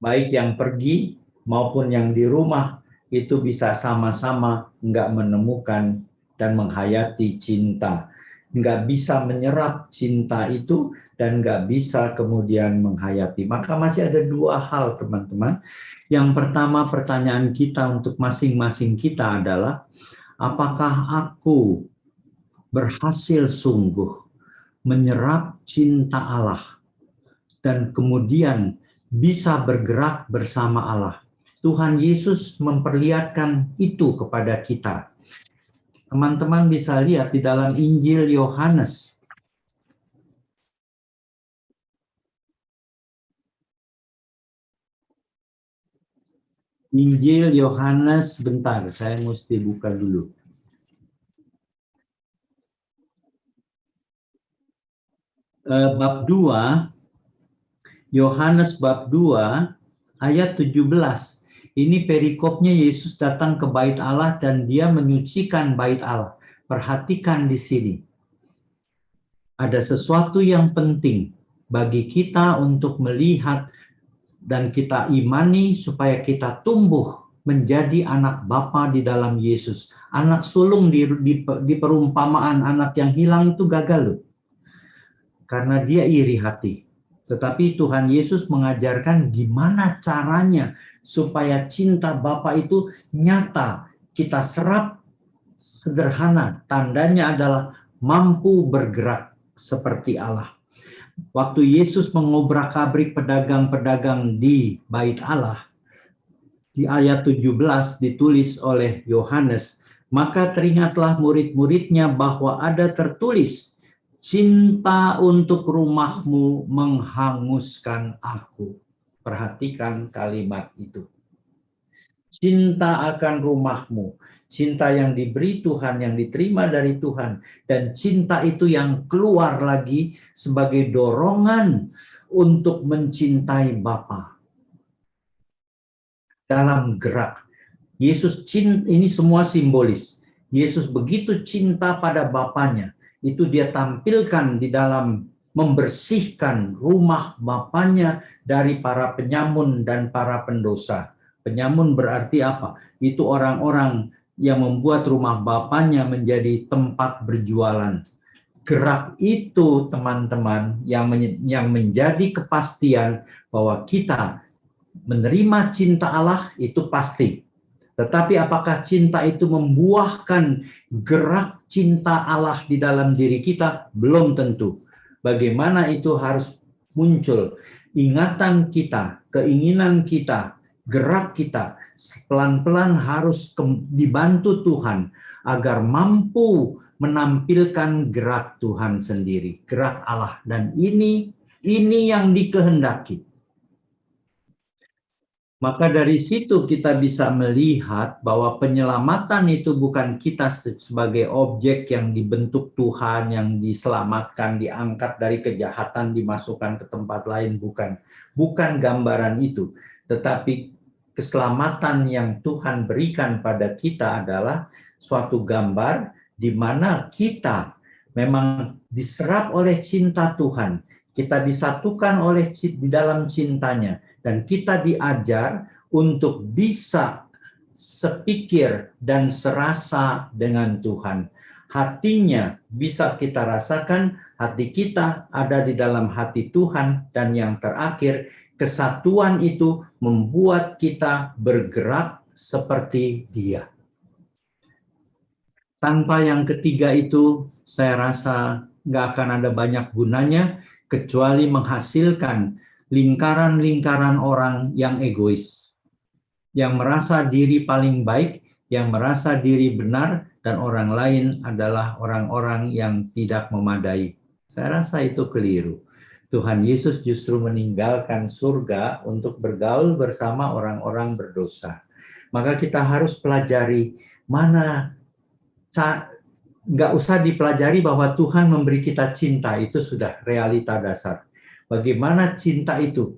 baik yang pergi maupun yang di rumah itu bisa sama-sama nggak menemukan dan menghayati cinta. Nggak bisa menyerap cinta itu dan nggak bisa kemudian menghayati. Maka masih ada dua hal, teman-teman. Yang pertama, pertanyaan kita untuk masing-masing kita adalah, apakah aku berhasil sungguh menyerap cinta Allah dan kemudian bisa bergerak bersama Allah? Tuhan Yesus memperlihatkan itu kepada kita. Teman-teman bisa lihat di dalam Injil Yohanes. Injil Yohanes, bentar, saya mesti buka dulu. Bab 2, Yohanes bab 2, ayat 17. Ini perikopnya Yesus datang ke bait Allah dan dia menyucikan bait Allah. Perhatikan di sini. Ada sesuatu yang penting bagi kita untuk melihat dan kita imani supaya kita tumbuh menjadi anak Bapa di dalam Yesus. Anak sulung di perumpamaan anak yang hilang itu gagal loh. Karena dia iri hati. Tetapi Tuhan Yesus mengajarkan gimana caranya supaya cinta Bapa itu nyata. Kita serap sederhana. Tandanya adalah mampu bergerak seperti Allah. Waktu Yesus mengobrak-abrik pedagang-pedagang di bait Allah, di ayat 17 ditulis oleh Yohanes, maka teringatlah murid-muridnya bahwa ada tertulis, cinta untuk rumahmu menghanguskan aku. Perhatikan kalimat itu. Cinta akan rumahmu, cinta yang diberi Tuhan, yang diterima dari Tuhan, dan cinta itu yang keluar lagi sebagai dorongan untuk mencintai Bapa. Dalam gerak. Yesus cinta, ini semua simbolis. Yesus begitu cinta pada Bapanya, itu dia tampilkan di dalam membersihkan rumah Bapanya dari para penyamun dan para pendosa. Penyamun berarti apa? Itu orang-orang yang membuat rumah Bapanya menjadi tempat berjualan. Gerak itu, teman-teman, yang menjadi kepastian bahwa kita menerima cinta Allah itu pasti. Tetapi apakah cinta itu membuahkan gerak cinta Allah di dalam diri kita? Belum tentu. Bagaimana itu harus muncul? Ingatan kita, keinginan kita, gerak kita, pelan-pelan harus dibantu Tuhan agar mampu menampilkan gerak Tuhan sendiri, gerak Allah. Dan ini yang dikehendaki. Maka dari situ kita bisa melihat bahwa penyelamatan itu bukan kita sebagai objek yang dibentuk Tuhan, yang diselamatkan, diangkat dari kejahatan, dimasukkan ke tempat lain, bukan. Bukan gambaran itu. Tetapi keselamatan yang Tuhan berikan pada kita adalah suatu gambar di mana kita memang diserap oleh cinta Tuhan. Kita disatukan oleh di dalam cintanya. Dan kita diajar untuk bisa sepikir dan serasa dengan Tuhan. Hatinya bisa kita rasakan, hati kita ada di dalam hati Tuhan, dan yang terakhir, kesatuan itu membuat kita bergerak seperti Dia. Tanpa yang ketiga itu, saya rasa nggak akan ada banyak gunanya, kecuali menghasilkan lingkaran-lingkaran orang yang egois, yang merasa diri paling baik, yang merasa diri benar, dan orang lain adalah orang-orang yang tidak memadai. Saya rasa itu keliru. Tuhan Yesus justru meninggalkan surga untuk bergaul bersama orang-orang berdosa. Maka kita harus pelajari mana, nggak usah dipelajari bahwa Tuhan memberi kita cinta, itu sudah realita dasar. Bagaimana cinta itu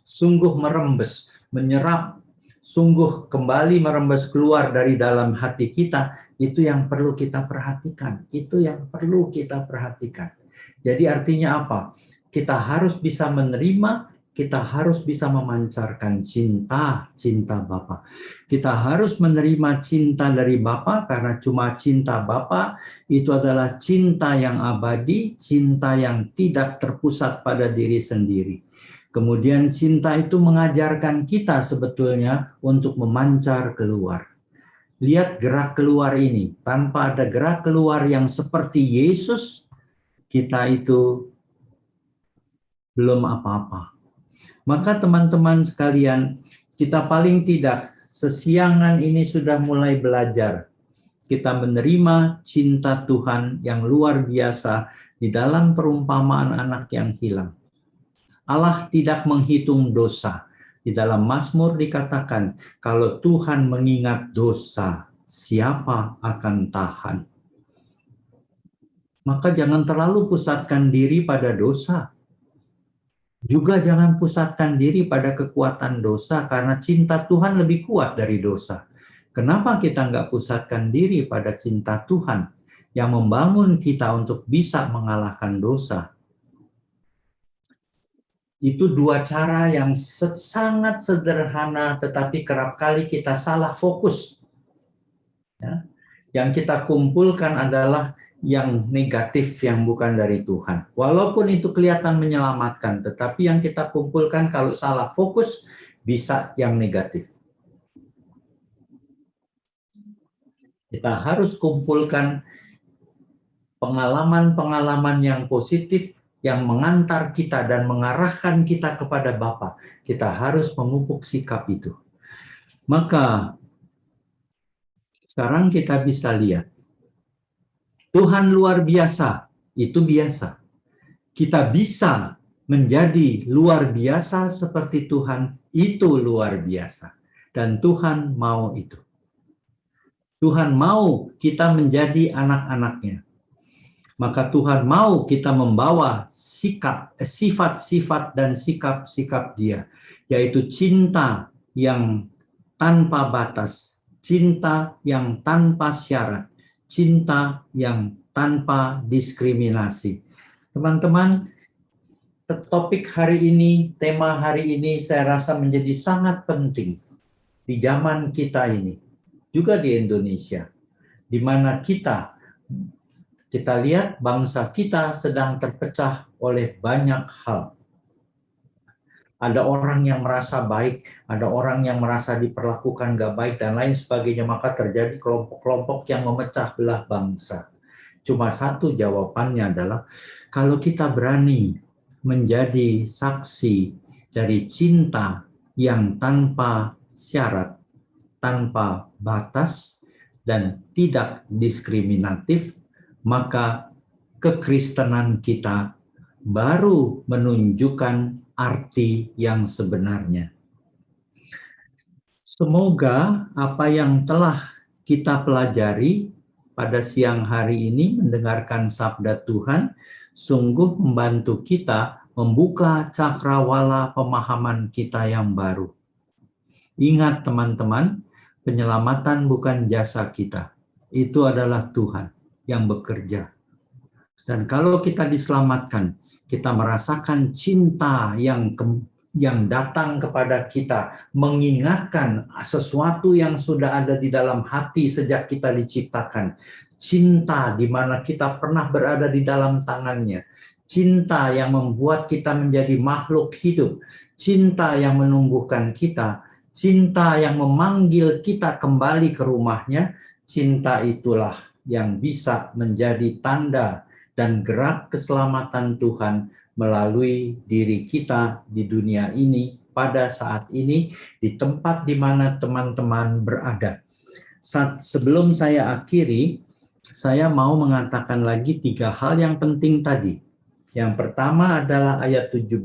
sungguh merembes, menyerap, sungguh kembali merembes keluar dari dalam hati kita, itu yang perlu kita perhatikan. Itu yang perlu kita perhatikan. Jadi artinya apa? Kita harus bisa menerima, kita harus bisa memancarkan cinta Bapa. Kita harus menerima cinta dari Bapa, karena cuma cinta Bapa itu adalah cinta yang abadi, cinta yang tidak terpusat pada diri sendiri. Kemudian cinta itu mengajarkan kita sebetulnya untuk memancar keluar. Lihat gerak keluar ini, tanpa ada gerak keluar yang seperti Yesus, kita itu belum apa-apa. Maka teman-teman sekalian, kita paling tidak sesiangan ini sudah mulai belajar. Kita menerima cinta Tuhan yang luar biasa di dalam perumpamaan anak yang hilang. Allah tidak menghitung dosa. Di dalam Mazmur dikatakan, kalau Tuhan mengingat dosa, siapa akan tahan? Maka jangan terlalu pusatkan diri pada dosa. Juga jangan pusatkan diri pada kekuatan dosa, karena cinta Tuhan lebih kuat dari dosa. Kenapa kita nggak pusatkan diri pada cinta Tuhan yang membangun kita untuk bisa mengalahkan dosa? Itu dua cara yang sangat sederhana, tetapi kerap kali kita salah fokus. Ya. Yang kita kumpulkan adalah yang negatif, yang bukan dari Tuhan. Walaupun itu kelihatan menyelamatkan, tetapi yang kita kumpulkan kalau salah fokus, bisa yang negatif. Kita harus kumpulkan pengalaman-pengalaman yang positif, yang mengantar kita dan mengarahkan kita kepada Bapa. Kita harus memupuk sikap itu. Maka sekarang kita bisa lihat, Tuhan luar biasa, itu biasa. Kita bisa menjadi luar biasa seperti Tuhan, itu luar biasa. Dan Tuhan mau itu. Tuhan mau kita menjadi anak-anaknya. Maka Tuhan mau kita membawa sifat-sifat dan sikap-sikap Dia, yaitu cinta yang tanpa batas, cinta yang tanpa syarat, cinta yang tanpa diskriminasi. Teman-teman, topik hari ini, tema hari ini saya rasa menjadi sangat penting di zaman kita ini, juga di Indonesia, di mana kita lihat bangsa kita sedang terpecah oleh banyak hal. ada orang yang merasa baik, ada orang yang merasa diperlakukan gak baik, dan lain sebagainya. Maka terjadi kelompok-kelompok yang memecah belah bangsa. Cuma satu jawabannya adalah, kalau kita berani menjadi saksi dari cinta yang tanpa syarat, tanpa batas, dan tidak diskriminatif, maka kekristenan kita baru menunjukkan arti yang sebenarnya. Semoga apa yang telah kita pelajari pada siang hari ini mendengarkan sabda Tuhan sungguh membantu kita membuka cakrawala pemahaman kita yang baru. Ingat teman-teman, penyelamatan bukan jasa kita. Itu adalah Tuhan yang bekerja. Dan kalau kita diselamatkan, kita merasakan cinta yang datang kepada kita, mengingatkan sesuatu yang sudah ada di dalam hati sejak kita diciptakan. Cinta di mana kita pernah berada di dalam tangannya. Cinta yang membuat kita menjadi makhluk hidup. Cinta yang menumbuhkan kita. Cinta yang memanggil kita kembali ke rumahnya. Cinta itulah yang bisa menjadi tanda dan gerak keselamatan Tuhan melalui diri kita di dunia ini, pada saat ini, di tempat di mana teman-teman berada. Sebelum saya akhiri, saya mau mengatakan lagi 3 hal yang penting tadi. Yang pertama adalah ayat 17,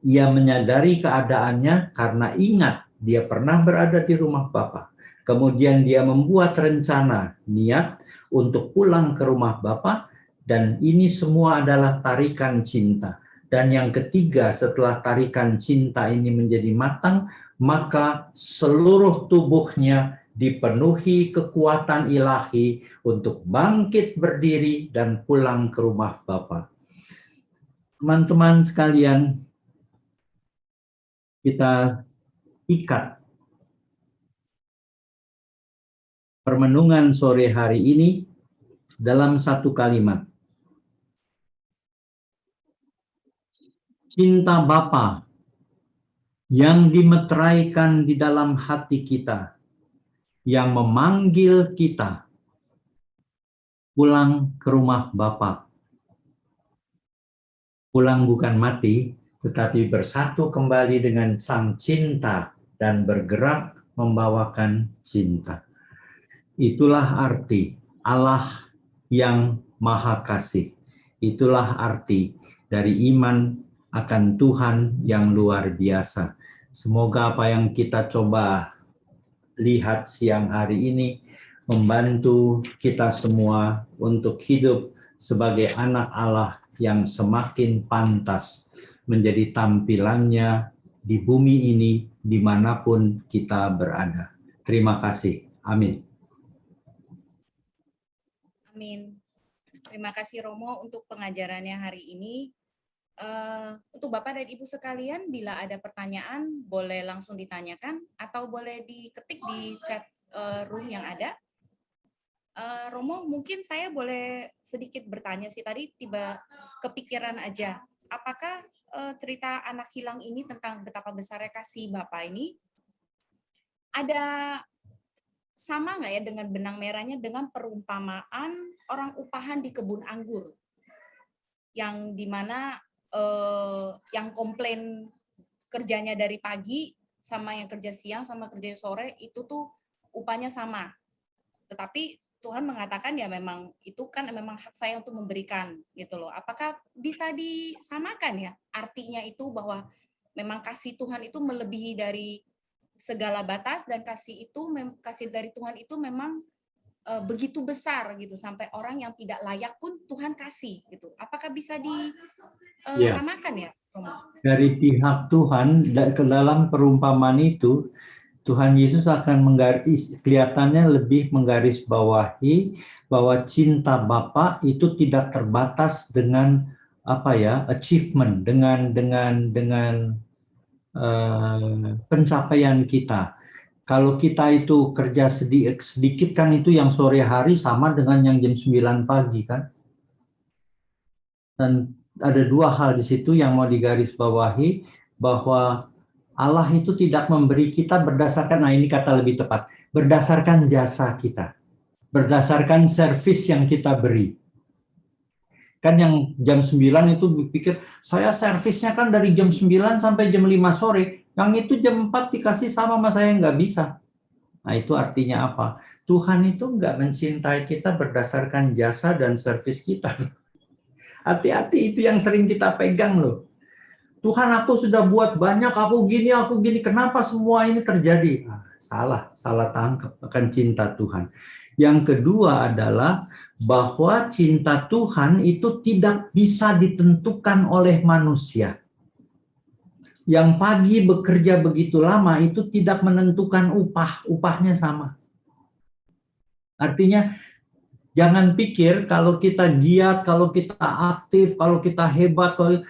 ia menyadari keadaannya karena ingat dia pernah berada di rumah Bapa. Kemudian dia membuat rencana, niat untuk pulang ke rumah Bapa. Dan ini semua adalah tarikan cinta. Dan yang ketiga, setelah tarikan cinta ini menjadi matang, maka seluruh tubuhnya dipenuhi kekuatan ilahi untuk bangkit berdiri dan pulang ke rumah Bapa. Teman-teman sekalian, kita ikat permenungan sore hari ini dalam satu kalimat. Cinta Bapa yang dimeteraikan di dalam hati kita, yang memanggil kita pulang ke rumah Bapa. Pulang bukan mati, tetapi bersatu kembali dengan Sang Cinta dan bergerak membawakan cinta. Itulah arti Allah yang Maha Kasih. Itulah arti dari iman akan Tuhan yang luar biasa. Semoga apa yang kita coba lihat siang hari ini membantu kita semua untuk hidup sebagai anak Allah yang semakin pantas menjadi tampilannya di bumi ini dimanapun kita berada. Terima kasih. Amin. Amin. Terima kasih Romo untuk pengajarannya hari ini. Untuk Bapak dan Ibu sekalian, bila ada pertanyaan boleh langsung ditanyakan atau boleh diketik di chat room yang ada. Romo, mungkin saya boleh sedikit bertanya sih, tadi tiba kepikiran aja. Apakah cerita anak hilang ini tentang betapa besarnya kasih Bapak ini ada sama nggak ya dengan benang merahnya dengan perumpamaan orang upahan di kebun anggur, yang dimana yang komplain kerjanya dari pagi sama yang kerja siang sama kerja sore itu tuh upahnya sama, tetapi Tuhan mengatakan ya memang itu kan memang hak saya untuk memberikan gitu loh. Apakah bisa disamakan ya artinya itu bahwa memang kasih Tuhan itu melebihi dari segala batas dan kasih dari Tuhan itu memang begitu besar gitu sampai orang yang tidak layak pun Tuhan kasih gitu. Apakah bisa disamakan ya, Romo? Dari pihak Tuhan ke dalam perumpamaan itu, Tuhan Yesus akan kelihatannya lebih menggarisbawahi bahwa cinta Bapa itu tidak terbatas dengan achievement, dengan pencapaian kita. Kalau kita itu kerja sedikit kan itu yang sore hari sama dengan yang jam 9 pagi kan. Dan ada 2 hal di situ yang mau digarisbawahi. bahwa Allah itu tidak memberi kita berdasarkan, nah ini kata lebih tepat, berdasarkan jasa kita, berdasarkan servis yang kita beri. Kan yang jam 9 itu pikir, saya servisnya kan dari jam 9 sampai jam 5 sore, yang itu jam 4 dikasih sama saya, nggak bisa. Nah itu artinya apa? Tuhan itu nggak mencintai kita berdasarkan jasa dan servis kita. Hati-hati, itu yang sering kita pegang loh. Tuhan, aku sudah buat banyak, aku gini, kenapa semua ini terjadi? Nah, salah tangkap akan cinta Tuhan. Yang kedua adalah bahwa cinta Tuhan itu tidak bisa ditentukan oleh manusia. Yang pagi bekerja begitu lama itu tidak menentukan upahnya sama. Artinya, jangan pikir kalau kita giat, kalau kita aktif, kalau kita hebat, kalau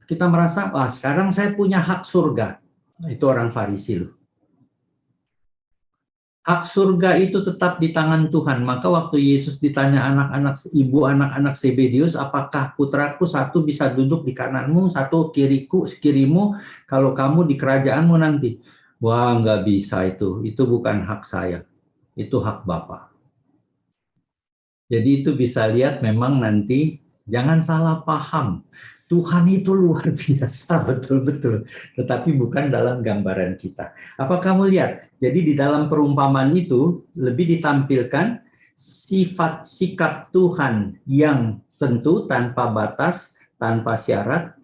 kita merasa, wah sekarang saya punya hak surga. Itu orang Farisi loh. Hak surga itu tetap di tangan Tuhan. Maka waktu Yesus ditanya anak-anak Zebedius, apakah putraku satu bisa duduk di kananmu, satu kirimu, kalau kamu di kerajaanmu nanti. Wah, nggak bisa itu. Itu bukan hak saya. Itu hak Bapa. Jadi itu bisa lihat memang nanti, jangan salah paham. Tuhan itu luar biasa, betul-betul. Tetapi bukan dalam gambaran kita. Apa kamu lihat? Jadi di dalam perumpamaan itu lebih ditampilkan sifat sikap Tuhan yang tentu tanpa batas, tanpa syarat,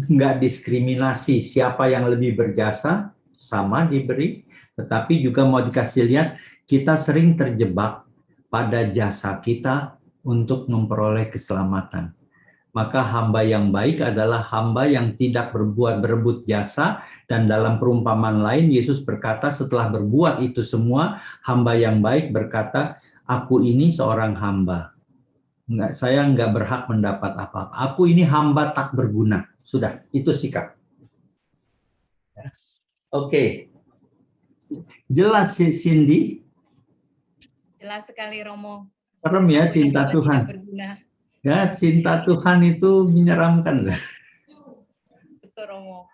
nggak diskriminasi siapa yang lebih berjasa, sama diberi. Tetapi juga mau dikasih lihat, kita sering terjebak pada jasa kita untuk memperoleh keselamatan. Maka hamba yang baik adalah hamba yang tidak berebut jasa, dan dalam perumpamaan lain Yesus berkata setelah berbuat itu semua, hamba yang baik berkata, aku ini seorang hamba. Saya nggak berhak mendapat apa-apa. Aku ini hamba tak berguna. Sudah, itu sikap. Oke. Jelas Cindy? Jelas sekali Romo. Serem ya cinta Tuhan. Ya, cinta Tuhan itu menyeramkan. Betul Romo.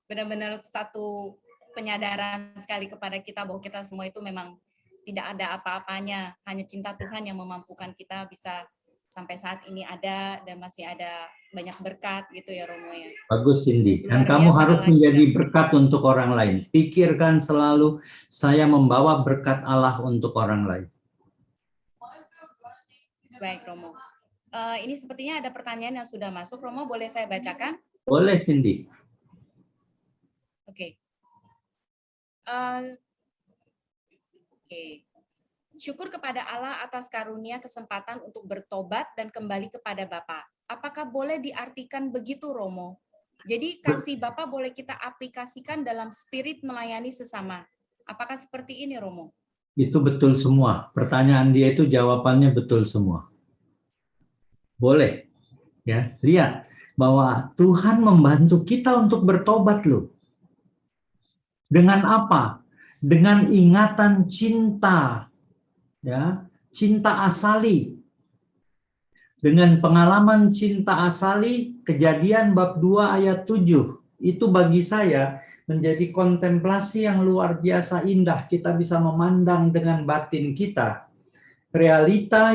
Benar-benar satu penyadaran sekali kepada kita bahwa kita semua itu memang tidak ada apa-apanya. Hanya cinta Tuhan yang memampukan kita bisa sampai saat ini ada dan masih ada banyak berkat gitu ya Romo ya. Bagus Cindy. Dan kamu harus menjadi berkat untuk orang lain. Pikirkan selalu, saya membawa berkat Allah untuk orang lain. Baik Romo. Ini sepertinya ada pertanyaan yang sudah masuk. Romo, boleh saya bacakan? Boleh, Cindy. Oke. Syukur kepada Allah atas karunia kesempatan untuk bertobat dan kembali kepada Bapa. Apakah boleh diartikan begitu, Romo? Jadi kasih Bapa boleh kita aplikasikan dalam spirit melayani sesama. Apakah seperti ini, Romo? Itu betul semua. Pertanyaan dia itu jawabannya betul semua. Boleh, ya. Lihat bahwa Tuhan membantu kita untuk bertobat loh. Dengan apa? Dengan ingatan cinta, ya, cinta asali. Dengan pengalaman cinta asali, Kejadian bab 2 ayat 7. Itu bagi saya menjadi kontemplasi yang luar biasa indah. Kita bisa memandang dengan batin kita realita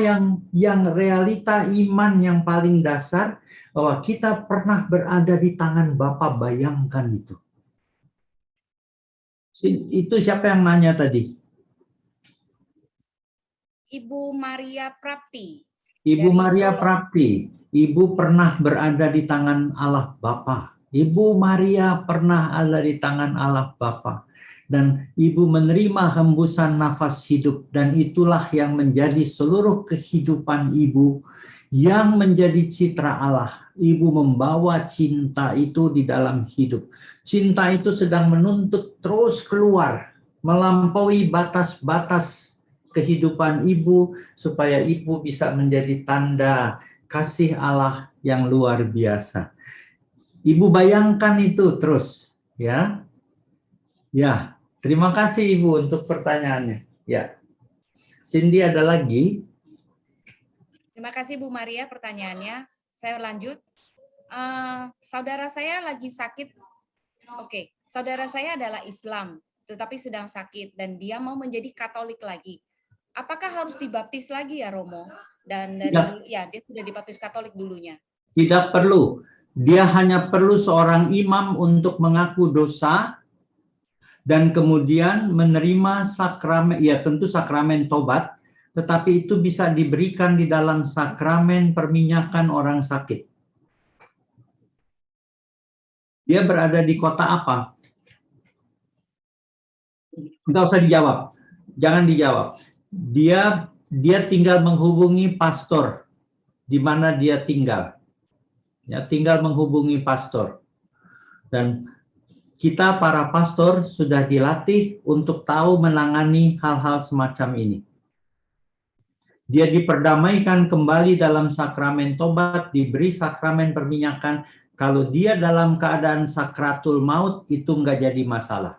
realita iman yang paling dasar, bahwa kita pernah berada di tangan Bapa. Bayangkan itu. Itu siapa yang nanya tadi? Ibu Maria Prapti. Ibu Maria Prapti. Ibu pernah berada di tangan Allah Bapa. Ibu Maria pernah ada di tangan Allah Bapa. Dan ibu menerima hembusan nafas hidup, dan itulah yang menjadi seluruh kehidupan ibu yang menjadi citra Allah. Ibu membawa cinta itu di dalam hidup. Cinta itu sedang menuntut terus keluar, melampaui batas-batas kehidupan ibu, supaya ibu bisa menjadi tanda kasih Allah yang luar biasa. Ibu bayangkan itu terus, ya. Ya. Terima kasih Ibu untuk pertanyaannya. Ya, Cindy ada lagi? Terima kasih Bu Maria pertanyaannya. Saya lanjut. Saudara saya lagi sakit. Oke, saudara saya adalah Islam, tetapi sedang sakit dan dia mau menjadi Katolik lagi. Apakah harus dibaptis lagi ya Romo? Dan dari Tidak. dulu ya dia sudah dibaptis Katolik dulunya. Tidak perlu. Dia hanya perlu seorang imam untuk mengaku dosa dan kemudian menerima sakramen, ya tentu sakramen tobat, tetapi itu bisa diberikan di dalam sakramen perminyakan orang sakit. Dia berada di kota apa? Nggak usah dijawab. Jangan dijawab. Dia tinggal menghubungi pastor di mana dia tinggal. Ya, tinggal menghubungi pastor. Dan kita para pastor sudah dilatih untuk tahu menangani hal-hal semacam ini. Dia diperdamaikan kembali dalam sakramen tobat, diberi sakramen perminyakan. Kalau dia dalam keadaan sakratul maut, itu nggak jadi masalah.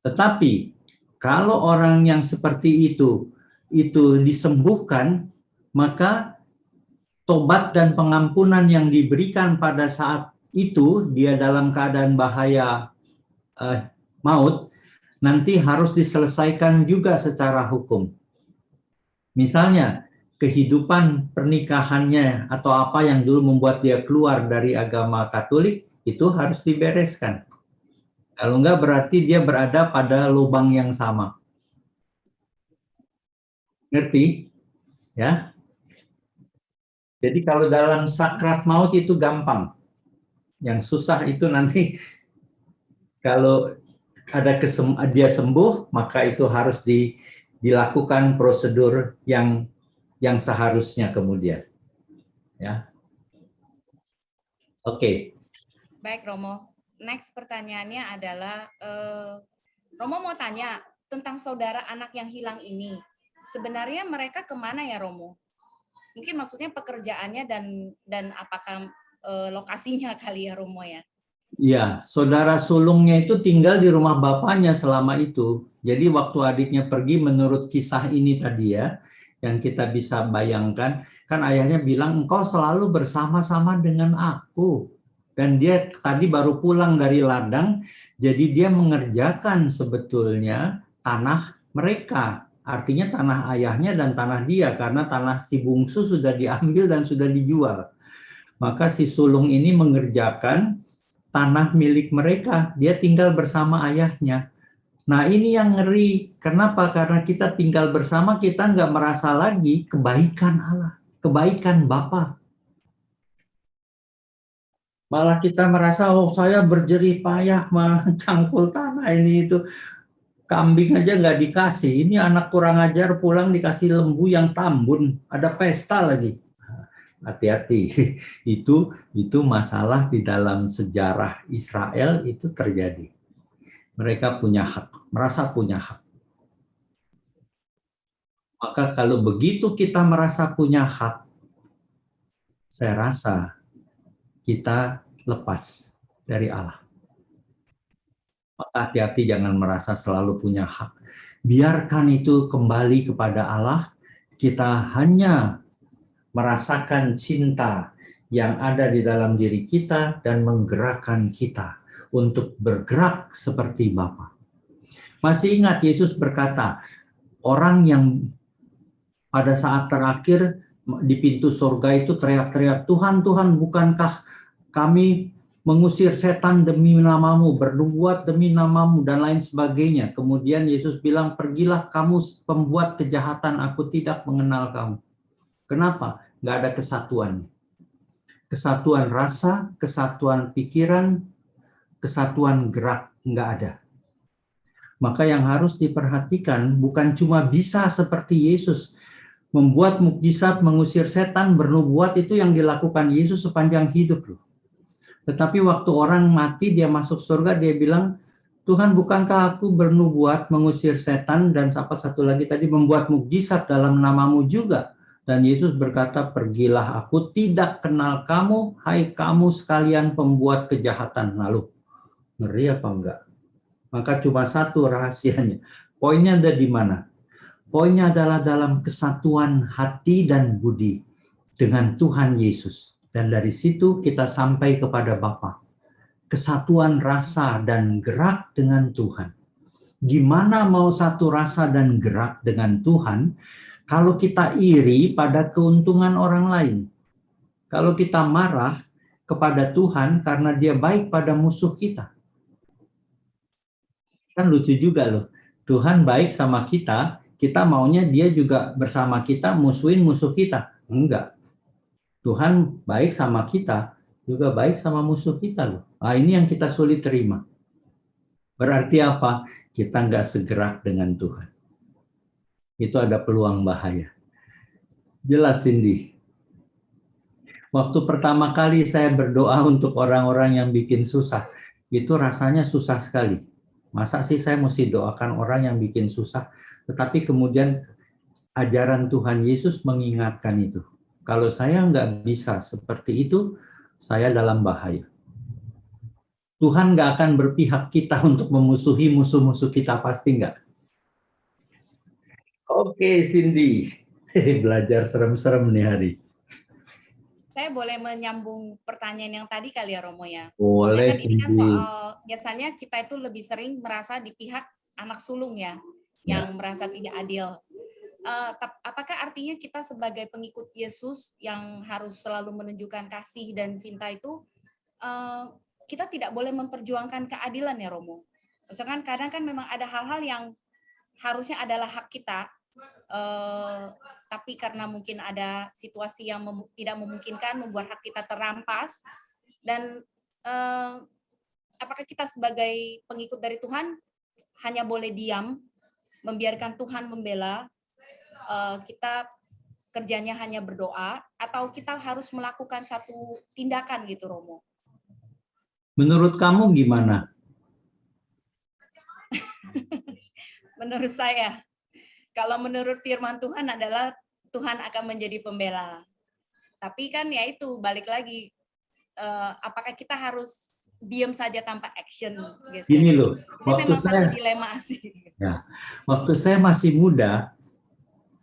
Tetapi kalau orang yang seperti itu disembuhkan, maka tobat dan pengampunan yang diberikan pada saat itu dia dalam keadaan bahaya maut, nanti harus diselesaikan juga secara hukum. Misalnya, kehidupan pernikahannya atau apa yang dulu membuat dia keluar dari agama Katolik, itu harus dibereskan. Kalau enggak berarti dia berada pada lubang yang sama. Ngerti? Ya. Jadi kalau dalam sakrat maut itu gampang. Yang susah itu nanti kalau ada dia sembuh, maka itu harus dilakukan prosedur yang seharusnya kemudian. Ya. Oke. Baik Romo. Next pertanyaannya adalah Romo mau tanya tentang saudara anak yang hilang ini. Sebenarnya mereka kemana ya Romo? Mungkin maksudnya pekerjaannya dan apakah lokasinya kali ya Romo ya? Iya, saudara sulungnya itu tinggal di rumah bapaknya selama itu. Jadi waktu adiknya pergi menurut kisah ini tadi ya, yang kita bisa bayangkan, kan ayahnya bilang engkau selalu bersama-sama dengan aku. Dan dia tadi baru pulang dari ladang, jadi dia mengerjakan sebetulnya tanah mereka. Artinya tanah ayahnya dan tanah dia, karena tanah si bungsu sudah diambil dan sudah dijual. Maka si sulung ini mengerjakan tanah milik mereka, dia tinggal bersama ayahnya. Nah ini yang ngeri, kenapa? Karena kita tinggal bersama, kita nggak merasa lagi kebaikan Allah, kebaikan Bapa. Malah kita merasa, oh saya berjerih payah mencangkul tanah ini itu. Kambing aja nggak dikasih, ini anak kurang ajar pulang dikasih lembu yang tambun, ada pesta lagi. Hati-hati, itu masalah di dalam sejarah Israel itu terjadi. Mereka punya hak, merasa punya hak. Maka kalau begitu kita merasa punya hak, saya rasa kita lepas dari Allah. Maka hati-hati jangan merasa selalu punya hak. Biarkan itu kembali kepada Allah. Kita hanya merasakan cinta yang ada di dalam diri kita dan menggerakkan kita untuk bergerak seperti Bapa. Masih ingat Yesus berkata, orang yang pada saat terakhir di pintu surga itu teriak-teriak, Tuhan, Tuhan, bukankah kami mengusir setan demi namamu, bernubuat demi namamu, dan lain sebagainya. Kemudian Yesus bilang, pergilah kamu pembuat kejahatan, aku tidak mengenal kamu. Kenapa? Nggak ada kesatuan. Kesatuan rasa, kesatuan pikiran, kesatuan gerak, nggak ada. Maka yang harus diperhatikan bukan cuma bisa seperti Yesus, membuat mukjizat, mengusir setan, bernubuat itu yang dilakukan Yesus sepanjang hidup loh. Tetapi waktu orang mati, dia masuk surga, dia bilang, Tuhan bukankah aku bernubuat, mengusir setan, dan apa satu lagi tadi, membuat mukjizat dalam namamu juga. Dan Yesus berkata, pergilah, aku tidak kenal kamu, hai kamu sekalian pembuat kejahatan. Lalu, ngeri apa enggak? Maka cuma satu rahasianya. Poinnya ada di mana? Poinnya adalah dalam kesatuan hati dan budi dengan Tuhan Yesus. Dan dari situ kita sampai kepada Bapa. Kesatuan rasa dan gerak dengan Tuhan. Gimana mau satu rasa dan gerak dengan Tuhan kalau kita iri pada keuntungan orang lain? Kalau kita marah kepada Tuhan karena dia baik pada musuh kita. Kan lucu juga loh. Tuhan baik sama kita, kita maunya dia juga bersama kita musuhin musuh kita. Enggak. Tuhan baik sama kita, juga baik sama musuh kita loh. Nah, ini yang kita sulit terima. Berarti apa? Kita nggak segerak dengan Tuhan. Itu ada peluang bahaya. Jelas, Cindy. Waktu pertama kali saya berdoa untuk orang-orang yang bikin susah, itu rasanya susah sekali. Masa sih saya mesti doakan orang yang bikin susah? Tetapi kemudian ajaran Tuhan Yesus mengingatkan itu. Kalau saya nggak bisa seperti itu, saya dalam bahaya. Tuhan nggak akan berpihak kita untuk memusuhi musuh-musuh kita, pasti nggak. Oke, Cindy. Belajar serem-serem nih hari. Saya boleh menyambung pertanyaan yang tadi kali ya Romo ya. Boleh, Soalnya kan ini kan Cindy. soal biasanya kita itu lebih sering merasa di pihak anak sulung ya, yang merasa tidak adil. Apakah artinya kita sebagai pengikut Yesus yang harus selalu menunjukkan kasih dan cinta itu kita tidak boleh memperjuangkan keadilan ya Romo? Misalkan kadang kan memang ada hal-hal yang harusnya adalah hak kita, tapi karena mungkin ada situasi yang tidak memungkinkan membuat hak kita terampas, dan apakah kita sebagai pengikut dari Tuhan hanya boleh diam, membiarkan Tuhan membela, kita kerjanya hanya berdoa, atau kita harus melakukan satu tindakan gitu Romo? Menurut kamu gimana? Menurut saya, kalau menurut firman Tuhan adalah Tuhan akan menjadi pembela. Tapi kan ya itu balik lagi, apakah kita harus diam saja tanpa action gitu? Gini loh, ini memang satu dilema sih. Ya, waktu saya masih muda,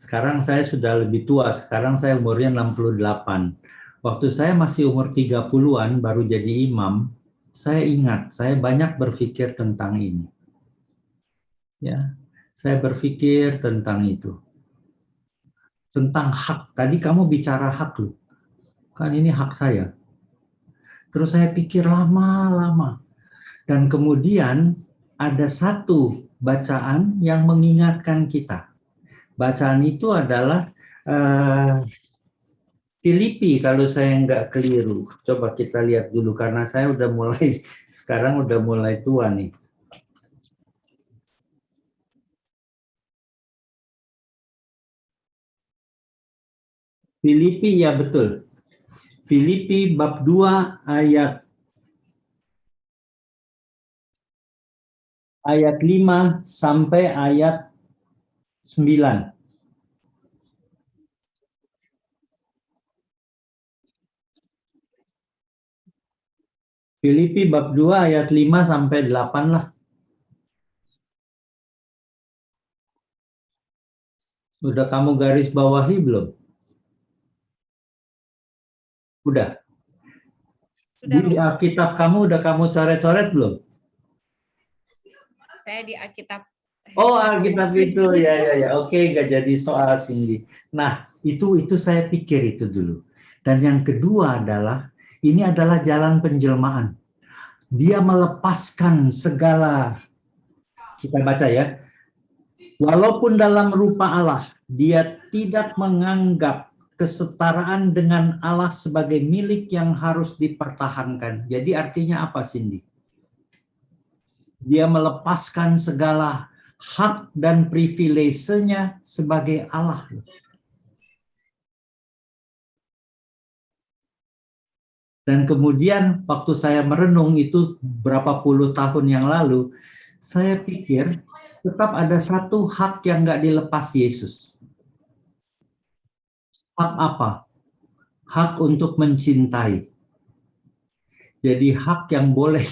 sekarang saya sudah lebih tua, sekarang saya umurnya 68. Waktu saya masih umur 30-an baru jadi imam, saya ingat, saya banyak berpikir tentang ini. Ya, saya berpikir tentang itu. Tentang hak. Tadi kamu bicara hak loh. Kan ini hak saya. Terus saya pikir lama-lama. Dan kemudian ada satu bacaan yang mengingatkan kita. Bacaan itu adalah Filipi kalau saya nggak keliru. Coba kita lihat dulu karena saya udah mulai sekarang udah mulai tua nih. Filipi ya betul. Filipi bab 2 ayat 5 sampai ayat 9. Filipi bab 2 ayat 5 sampai 8 lah. Udah kamu garis bawahi belum? Udah. Sudah, Di Alkitab kamu udah kamu coret-coret belum? saya di Alkitab. Oh, Alkitab itu ya. Oke, nggak jadi soal Cindy. Nah, itu saya pikir itu dulu. Dan yang kedua adalah ini adalah jalan penjelmaan. Dia melepaskan segala, kita baca ya, walaupun dalam rupa Allah, dia tidak menganggap kesetaraan dengan Allah sebagai milik yang harus dipertahankan. Jadi artinya apa, Cindy? Dia melepaskan segala hak dan privilesenya sebagai Allah. Dan kemudian waktu saya merenung itu berapa puluh tahun yang lalu, saya pikir tetap ada satu hak yang nggak dilepas Yesus. Hak apa? Hak untuk mencintai. Jadi hak yang boleh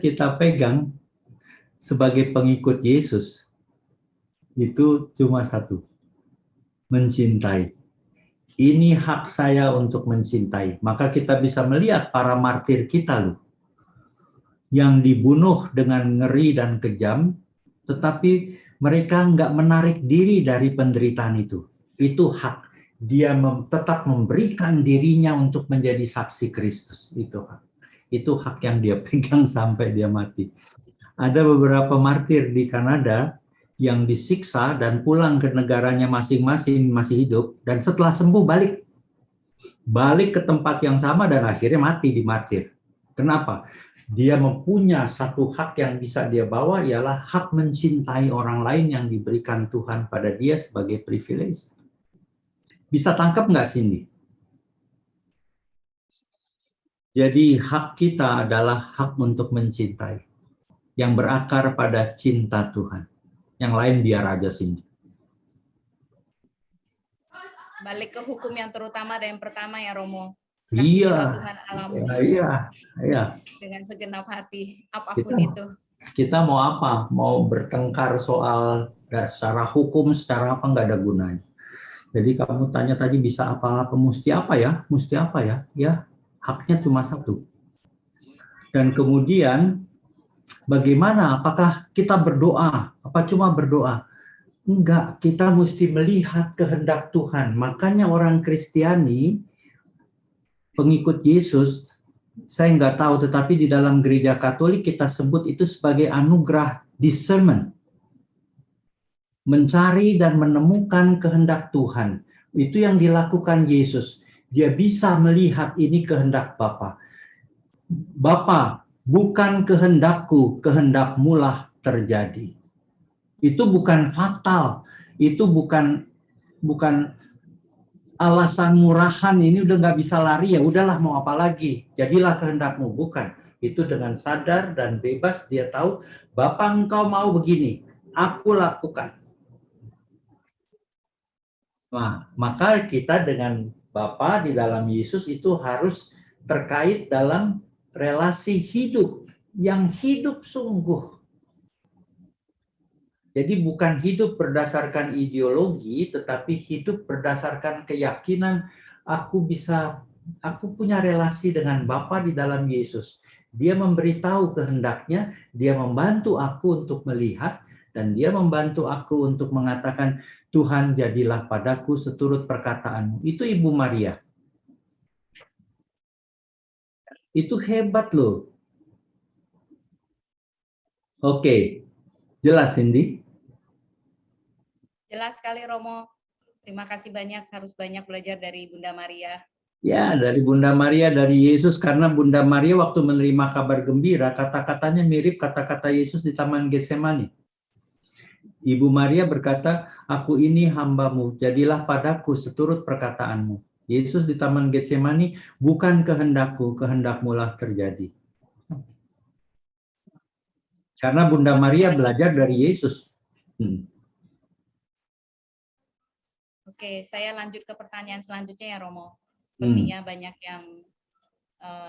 kita pegang sebagai pengikut Yesus itu cuma satu, mencintai. ini hak saya untuk mencintai. Maka kita bisa melihat para martir kita loh, yang dibunuh dengan ngeri dan kejam, tetapi mereka nggak menarik diri dari penderitaan itu. Itu hak. Dia tetap memberikan dirinya untuk menjadi saksi Kristus. Itu hak. Itu hak yang dia pegang sampai dia mati. Ada beberapa martir di Kanada yang disiksa dan pulang ke negaranya masing-masing masih hidup, dan setelah sembuh balik ke tempat yang sama dan akhirnya mati di martir. Kenapa? Dia mempunyai satu hak yang bisa dia bawa, ialah hak mencintai orang lain yang diberikan Tuhan pada dia sebagai privilege. Bisa tangkap nggak, Cindy? Jadi hak kita adalah hak untuk mencintai, yang berakar pada cinta Tuhan. Yang lain biar aja, Cindy. Balik ke hukum yang terutama dan yang pertama ya, Romo. Iya, Tuhan alamu. iya. Dengan segenap hati, apapun itu. Kita mau apa? Mau bertengkar soal secara hukum, secara apa, nggak ada gunanya. Jadi kamu tanya tadi bisa apa-apa, mesti apa ya? Mesti apa ya? Ya, haknya cuma satu. Dan kemudian bagaimana? Apakah kita berdoa? Apa cuma berdoa? Enggak, kita mesti melihat kehendak Tuhan. Makanya orang Kristiani, pengikut Yesus, saya nggak tahu, tetapi di dalam gereja Katolik kita sebut itu sebagai anugerah discernment. Mencari dan menemukan kehendak Tuhan. Itu yang dilakukan Yesus. Dia bisa melihat ini kehendak Bapa. Bapa, bukan kehendakku, kehendakmulah terjadi. Itu bukan fatal. Itu bukan alasan murahan, ini udah nggak bisa lari, ya udahlah mau apa lagi, jadilah kehendakmu. Bukan, itu dengan sadar dan bebas dia tahu, Bapa engkau mau begini, aku lakukan. Nah, maka kita dengan Bapa di dalam Yesus itu harus terkait dalam relasi hidup, yang hidup sungguh. Jadi bukan hidup berdasarkan ideologi, tetapi hidup berdasarkan keyakinan aku punya relasi dengan Bapa di dalam Yesus. Dia memberitahu kehendaknya, dia membantu aku untuk melihat, dan dia membantu aku untuk mengatakan, Tuhan jadilah padaku seturut perkataanmu. Itu Ibu Maria. Itu hebat loh. Oke, jelas Cindy? Jelas sekali, Romo. Terima kasih banyak, harus banyak belajar dari Bunda Maria. Ya, dari Bunda Maria, dari Yesus, karena Bunda Maria waktu menerima kabar gembira, kata-katanya mirip kata-kata Yesus di Taman Getsemani. Ibu Maria berkata, aku ini hambamu, jadilah padaku seturut perkataanmu. Yesus di Taman Getsemani, bukan kehendakku, kehendakmulah terjadi. Karena Bunda Maria belajar dari Yesus. Oke, saya lanjut ke pertanyaan selanjutnya ya, Romo. Sepertinya banyak yang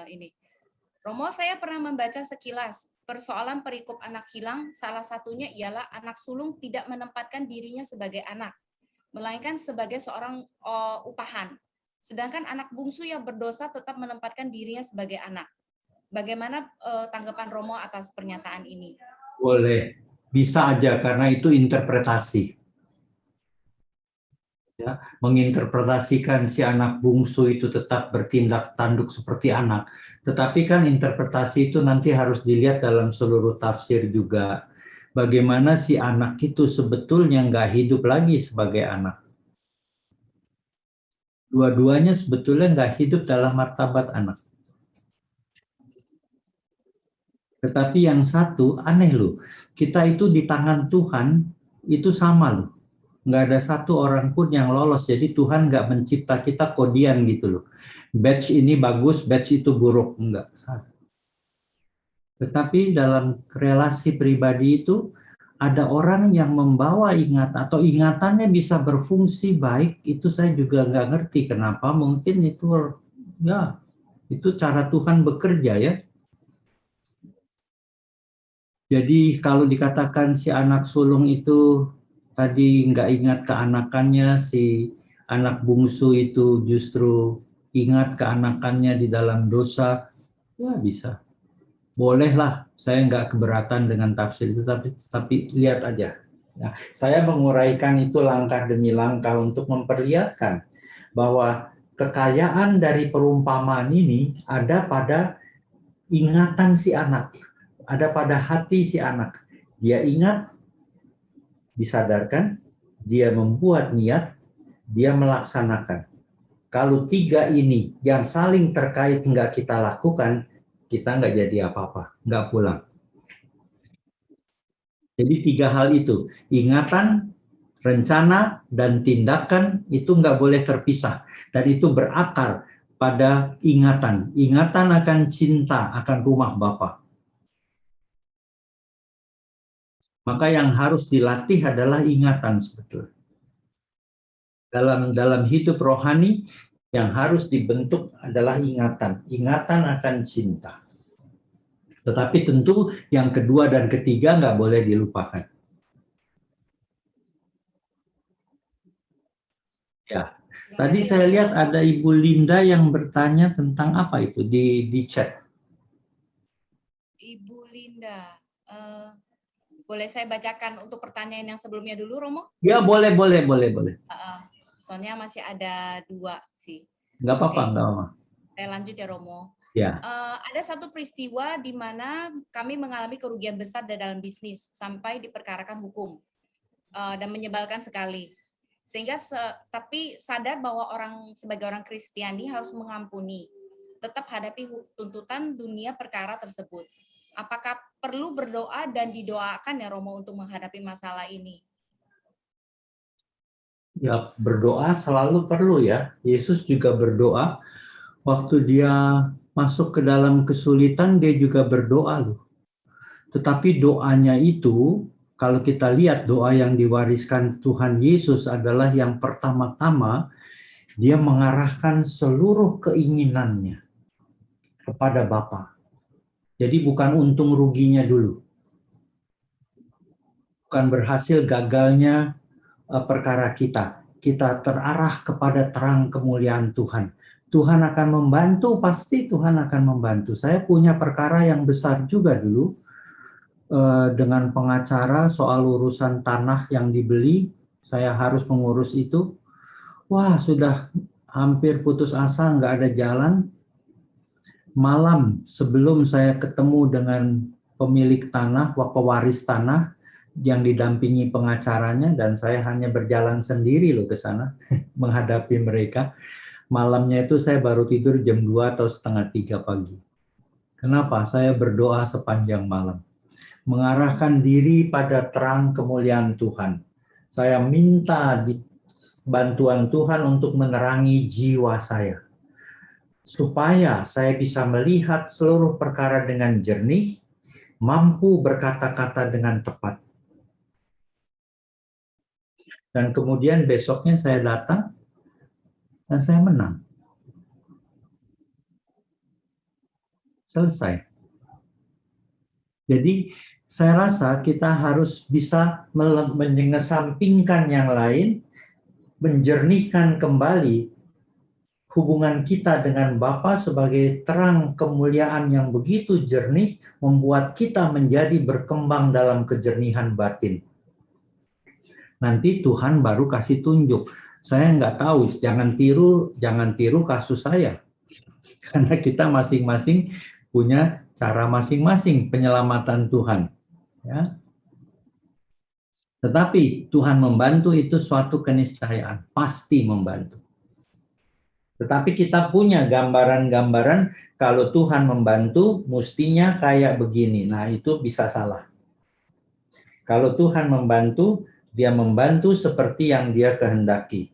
ini. Romo, saya pernah membaca sekilas persoalan perikop anak hilang, salah satunya ialah anak sulung tidak menempatkan dirinya sebagai anak, melainkan sebagai seorang upahan. Sedangkan anak bungsu yang berdosa tetap menempatkan dirinya sebagai anak. Bagaimana tanggapan Romo atas pernyataan ini? Boleh, bisa aja karena itu interpretasi. Ya, menginterpretasikan si anak bungsu itu tetap bertindak tanduk seperti anak. Tetapi kan interpretasi itu nanti harus dilihat dalam seluruh tafsir juga. Bagaimana si anak itu sebetulnya nggak hidup lagi sebagai anak. Dua-duanya sebetulnya nggak hidup dalam martabat anak. Tetapi yang satu aneh loh, kita itu di tangan Tuhan itu sama loh. Nggak ada satu orang pun yang lolos. Jadi Tuhan nggak mencipta kita kodian gitu loh. Batch ini bagus, batch itu buruk. Enggak. Tetapi dalam relasi pribadi itu ada orang yang membawa atau ingatannya bisa berfungsi baik. Itu saya juga nggak ngerti kenapa. Mungkin itu cara Tuhan bekerja ya. Jadi kalau dikatakan si anak sulung itu tadi nggak ingat keanakannya, si anak bungsu itu justru ingat keanakannya di dalam dosa, ya bisa. Bolehlah, saya nggak keberatan dengan tafsir itu, tapi lihat aja. Nah, saya menguraikan itu langkah demi langkah untuk memperlihatkan bahwa kekayaan dari perumpamaan ini ada pada ingatan si anak, ada pada hati si anak. Dia ingat, disadarkan, dia membuat niat, dia melaksanakan. Kalau tiga ini yang saling terkait nggak kita lakukan, kita nggak jadi apa-apa, nggak pulang. Jadi tiga hal itu, ingatan, rencana, dan tindakan itu nggak boleh terpisah. Dan itu berakar pada ingatan. Ingatan akan cinta, akan rumah Bapa. Maka yang harus dilatih adalah ingatan sebetulnya. Dalam hidup rohani, yang harus dibentuk adalah ingatan. Ingatan akan cinta. Tetapi tentu yang kedua dan ketiga nggak boleh dilupakan. Ya, tadi saya lihat ada Ibu Linda yang bertanya tentang apa itu di chat. Ibu Linda, boleh saya bacakan untuk pertanyaan yang sebelumnya dulu, Romo? Ya, boleh. Soalnya masih ada 2 sih. Nggak apa-apa, Oke. nggak apa-apa. Saya lanjut ya, Romo. Ya. Ada satu peristiwa di mana kami mengalami kerugian besar dalam bisnis sampai diperkarakan hukum dan menyebalkan sekali. Sehingga tapi sadar bahwa sebagai orang Kristiani harus mengampuni, tetap hadapi tuntutan dunia perkara tersebut. Apakah perlu berdoa dan didoakan ya Romo untuk menghadapi masalah ini? Ya, berdoa selalu perlu ya. Yesus juga berdoa waktu dia masuk ke dalam kesulitan, dia juga berdoa loh. Tetapi doanya itu, kalau kita lihat doa yang diwariskan Tuhan Yesus adalah yang pertama-tama, dia mengarahkan seluruh keinginannya kepada Bapa. Jadi bukan untung ruginya dulu. Bukan berhasil gagalnya perkara kita. Kita terarah kepada terang kemuliaan Tuhan. Tuhan akan membantu, pasti Tuhan akan membantu. Saya punya perkara yang besar juga dulu, dengan pengacara soal urusan tanah yang dibeli. Saya harus mengurus itu. Wah, sudah hampir putus asa, nggak ada jalan. Malam sebelum saya ketemu dengan pemilik tanah, pewaris tanah, yang didampingi pengacaranya, dan saya hanya berjalan sendiri loh ke sana menghadapi mereka. Malamnya itu saya baru tidur jam 2 atau setengah 3 pagi. Kenapa? Saya berdoa sepanjang malam. Mengarahkan diri pada terang kemuliaan Tuhan. Saya minta bantuan Tuhan untuk menerangi jiwa saya. Supaya saya bisa melihat seluruh perkara dengan jernih, mampu berkata-kata dengan tepat. Dan kemudian besoknya saya datang dan saya menang. Selesai. Jadi saya rasa kita harus bisa mengesampingkan yang lain, menjernihkan kembali hubungan kita dengan Bapa sebagai terang kemuliaan yang begitu jernih, membuat kita menjadi berkembang dalam kejernihan batin. Nanti Tuhan baru kasih tunjuk. Saya nggak tahu, jangan tiru kasus saya. Karena kita masing-masing punya cara masing-masing penyelamatan Tuhan. Ya. Tetapi Tuhan membantu itu suatu keniscayaan, pasti membantu. Tetapi kita punya gambaran-gambaran kalau Tuhan membantu, mestinya kayak begini. Nah, itu bisa salah. Kalau Tuhan membantu, dia membantu seperti yang dia kehendaki.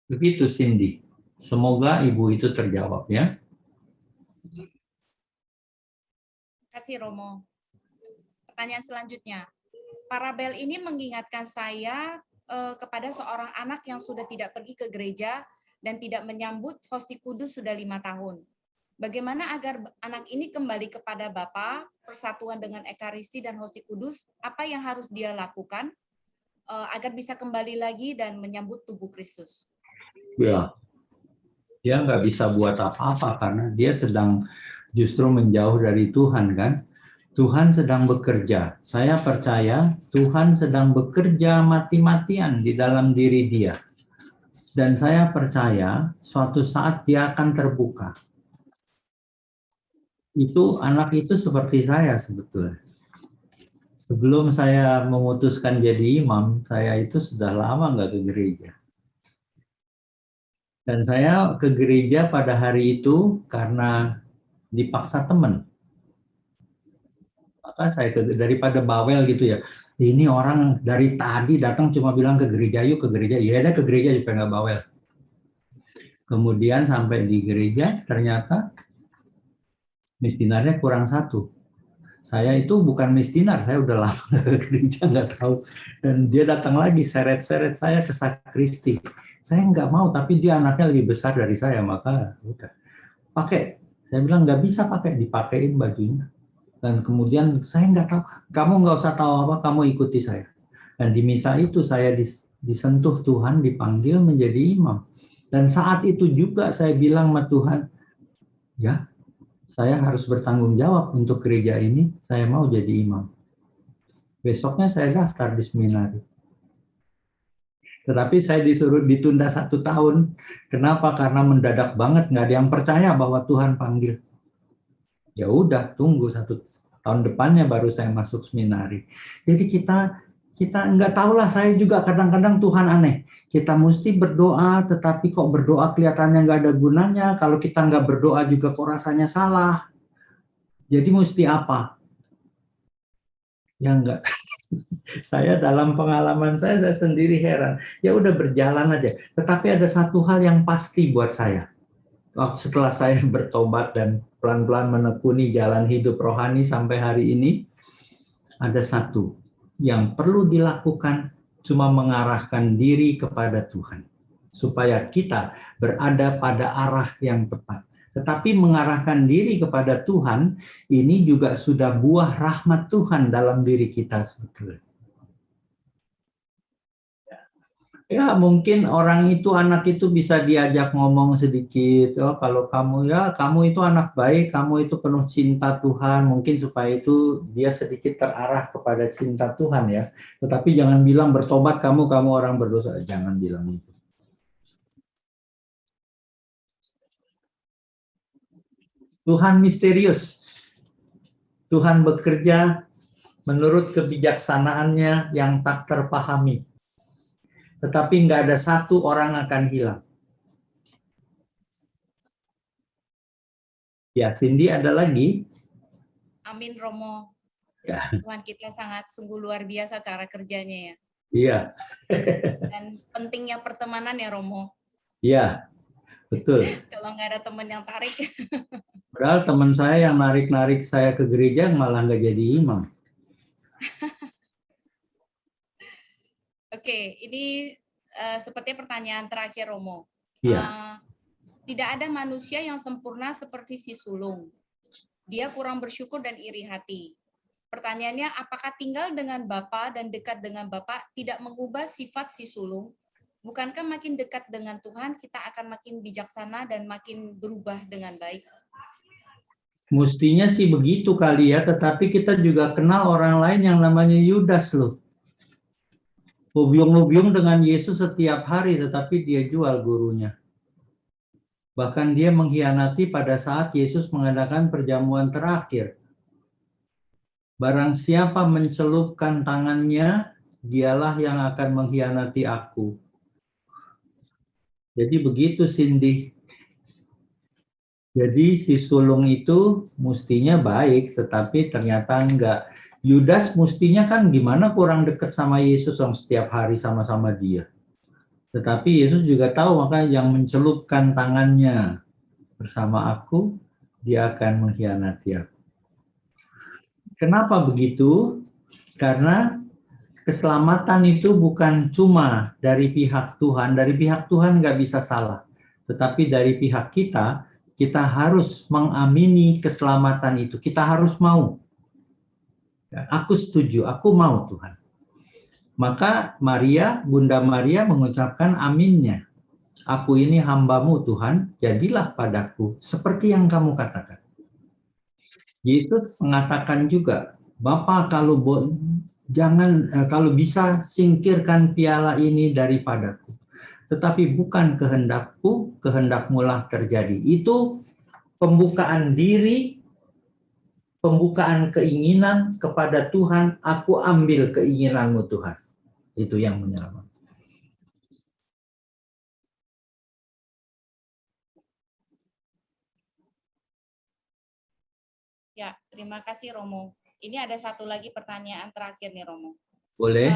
Begitu Cindy. Semoga Ibu itu terjawab ya. Terima kasih Romo. Pertanyaan selanjutnya. Parabel ini mengingatkan saya kepada seorang anak yang sudah tidak pergi ke gereja dan tidak menyambut Hosti Kudus sudah 5 tahun. Bagaimana agar anak ini kembali kepada Bapa, persatuan dengan Ekaristi dan Hosti Kudus, apa yang harus dia lakukan? agar bisa kembali lagi dan menyambut tubuh Kristus. Ya, dia nggak bisa buat apa-apa karena dia sedang justru menjauh dari Tuhan kan. Tuhan sedang bekerja. Saya percaya Tuhan sedang bekerja mati-matian di dalam diri dia. Dan saya percaya suatu saat dia akan terbuka. Anak itu seperti saya sebetulnya. Sebelum saya memutuskan jadi imam, saya itu sudah lama nggak ke gereja. Dan saya ke gereja pada hari itu karena dipaksa teman. Maka saya daripada bawel gitu ya. Ini orang dari tadi datang cuma bilang ke gereja, yuk ke gereja. Ya ada ke gereja supaya nggak bawel. Kemudian sampai di gereja ternyata mistinarnya kurang satu. Saya itu bukan mistinar, saya udah lama ke gereja nggak tahu. Dan dia datang lagi seret-seret saya ke sakristi. Saya nggak mau, tapi dia anaknya lebih besar dari saya, maka udah pakai. Saya bilang nggak bisa pakai, dipakein bajunya. Dan kemudian saya nggak tahu, kamu nggak usah tahu apa, kamu ikuti saya. Dan di misa itu saya disentuh Tuhan, dipanggil menjadi imam. Dan saat itu juga saya bilang sama Tuhan, ya saya harus bertanggung jawab untuk gereja ini, saya mau jadi imam. Besoknya saya daftar di seminari. Tetapi saya disuruh ditunda 1 tahun. Kenapa? Karena mendadak banget, nggak ada yang percaya bahwa Tuhan panggil. Ya udah, tunggu 1 tahun depannya baru saya masuk seminari. Jadi kita nggak tahulah, saya juga kadang-kadang Tuhan aneh. Kita mesti berdoa, tetapi kok berdoa kelihatannya nggak ada gunanya. Kalau kita nggak berdoa juga kok rasanya salah. Jadi mesti apa? Ya enggak. Saya dalam pengalaman saya sendiri heran. Ya udah berjalan aja. Tetapi ada satu hal yang pasti buat saya. Setelah saya bertobat dan pelan-pelan menekuni jalan hidup rohani sampai hari ini, ada satu yang perlu dilakukan, cuma mengarahkan diri kepada Tuhan. Supaya kita berada pada arah yang tepat. Tetapi mengarahkan diri kepada Tuhan, ini juga sudah buah rahmat Tuhan dalam diri kita sebetulnya. Ya mungkin orang itu, anak itu bisa diajak ngomong sedikit, oh kalau kamu itu anak baik, kamu itu penuh cinta Tuhan, mungkin supaya itu dia sedikit terarah kepada cinta Tuhan ya. Tetapi jangan bilang bertobat kamu orang berdosa, jangan bilang itu. Tuhan misterius. Tuhan bekerja menurut kebijaksanaannya yang tak terpahami. Tetapi nggak ada satu orang akan hilang. Ya, Cindy ada lagi? Amin, Romo. Ya. Tuhan kita sangat sungguh luar biasa cara kerjanya ya. Iya. Dan pentingnya pertemanan ya, Romo. Iya, betul. Kalau nggak ada teman yang tarik. Padahal teman saya yang narik-narik saya ke gereja malah nggak jadi imam. Oke, ini sepertinya pertanyaan terakhir, Romo. Iya. Tidak ada manusia yang sempurna seperti si sulung. Dia kurang bersyukur dan iri hati. Pertanyaannya, apakah tinggal dengan Bapa dan dekat dengan Bapa tidak mengubah sifat si sulung? Bukankah makin dekat dengan Tuhan, kita akan makin bijaksana dan makin berubah dengan baik? Mestinya sih begitu kali ya, tetapi kita juga kenal orang lain yang namanya Yudas loh. Hubyung-hubyung dengan Yesus setiap hari, tetapi dia jual gurunya. Bahkan dia mengkhianati pada saat Yesus mengadakan perjamuan terakhir. Barang siapa mencelupkan tangannya, dialah yang akan mengkhianati aku. Jadi begitu, Cindy. Jadi si sulung itu mestinya baik, tetapi ternyata enggak. Yudas mestinya kan gimana kurang dekat sama Yesus yang setiap hari sama-sama dia. Tetapi Yesus juga tahu, maka yang mencelupkan tangannya bersama aku, dia akan mengkhianati aku. Kenapa begitu? Karena keselamatan itu bukan cuma dari pihak Tuhan. Dari pihak Tuhan nggak bisa salah. Tetapi dari pihak kita harus mengamini keselamatan itu. Kita harus mau. Aku setuju, aku mau Tuhan. Maka Maria, Bunda Maria mengucapkan aminnya. Aku ini hambamu Tuhan, jadilah padaku seperti yang kamu katakan. Yesus mengatakan juga, Bapa kalau bisa singkirkan piala ini daripadaku. Tetapi bukan kehendakku, kehendakmulah terjadi. Itu pembukaan diri, pembukaan keinginan kepada Tuhan, aku ambil keinginanmu Tuhan. Itu yang menyelamatkan. Ya, terima kasih Romo. Ini ada satu lagi pertanyaan terakhir nih Romo. Boleh?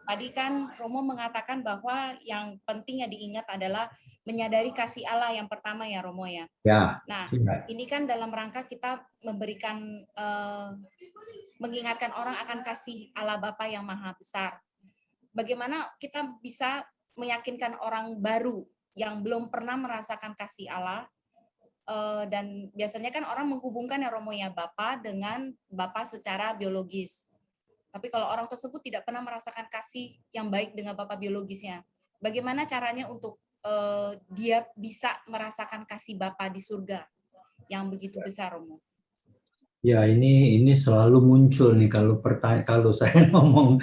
Tadi kan Romo mengatakan bahwa yang penting yang diingat adalah menyadari kasih Allah yang pertama ya Romo ya. Ya. Nah, ya. ini kan dalam rangka kita memberikan mengingatkan orang akan kasih Allah Bapa yang Maha Besar. Bagaimana kita bisa meyakinkan orang baru yang belum pernah merasakan kasih Allah, dan biasanya kan orang menghubungkan ya Romo ya Bapa dengan Bapa secara biologis. Tapi kalau orang tersebut tidak pernah merasakan kasih yang baik dengan Bapa biologisnya, bagaimana caranya untuk dia bisa merasakan kasih Bapa di surga yang begitu besar, Romo? Ya, ini selalu muncul nih kalau saya ngomong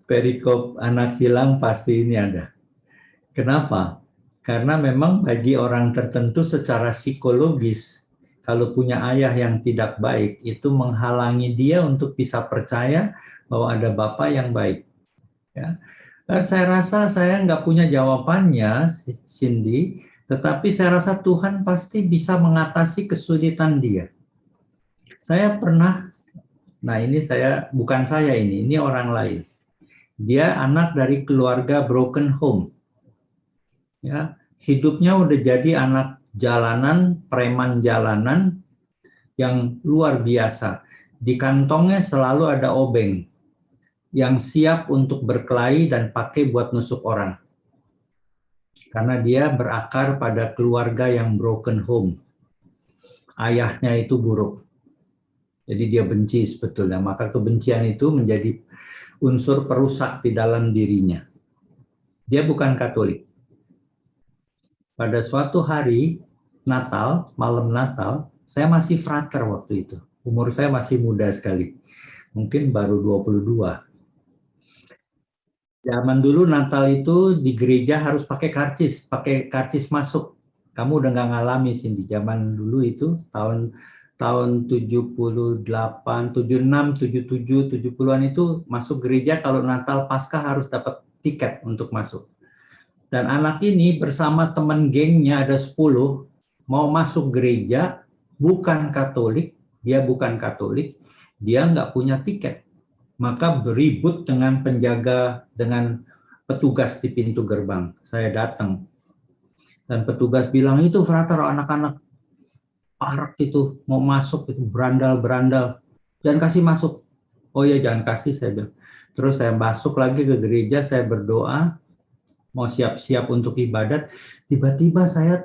perikop anak hilang pasti ini ada. Kenapa? Karena memang bagi orang tertentu secara psikologis, kalau punya ayah yang tidak baik, itu menghalangi dia untuk bisa percaya bahwa ada Bapa yang baik. Ya. Saya rasa saya nggak punya jawabannya, Cindy, tetapi saya rasa Tuhan pasti bisa mengatasi kesulitan dia. Saya pernah, bukan saya ini orang lain. Dia anak dari keluarga broken home. Ya, hidupnya udah jadi anak jalanan, preman jalanan yang luar biasa. Di kantongnya selalu ada obeng yang siap untuk berkelahi dan pakai buat nusuk orang. Karena dia berakar pada keluarga yang broken home. Ayahnya itu buruk. Jadi dia benci sebetulnya. Maka kebencian itu menjadi unsur perusak di dalam dirinya. Dia bukan Katolik. Pada suatu hari Natal, malam Natal, saya masih frater waktu itu. Umur saya masih muda sekali. Mungkin baru 22. Zaman dulu Natal itu di gereja harus pakai karcis masuk. Kamu udah nggak ngalami sih di zaman dulu itu tahun 78, 76, 77, 70-an itu masuk gereja kalau Natal Paskah harus dapat tiket untuk masuk. Dan anak ini bersama teman gengnya ada 10 mau masuk gereja, bukan Katolik, dia nggak punya tiket. Maka beribut dengan penjaga, dengan petugas di pintu gerbang. Saya datang. Dan petugas bilang, itu frater anak-anak parek itu, mau masuk, itu berandal-berandal. Jangan kasih masuk. Oh ya, jangan kasih, saya bilang. Terus saya masuk lagi ke gereja, saya berdoa, mau siap-siap untuk ibadat, tiba-tiba saya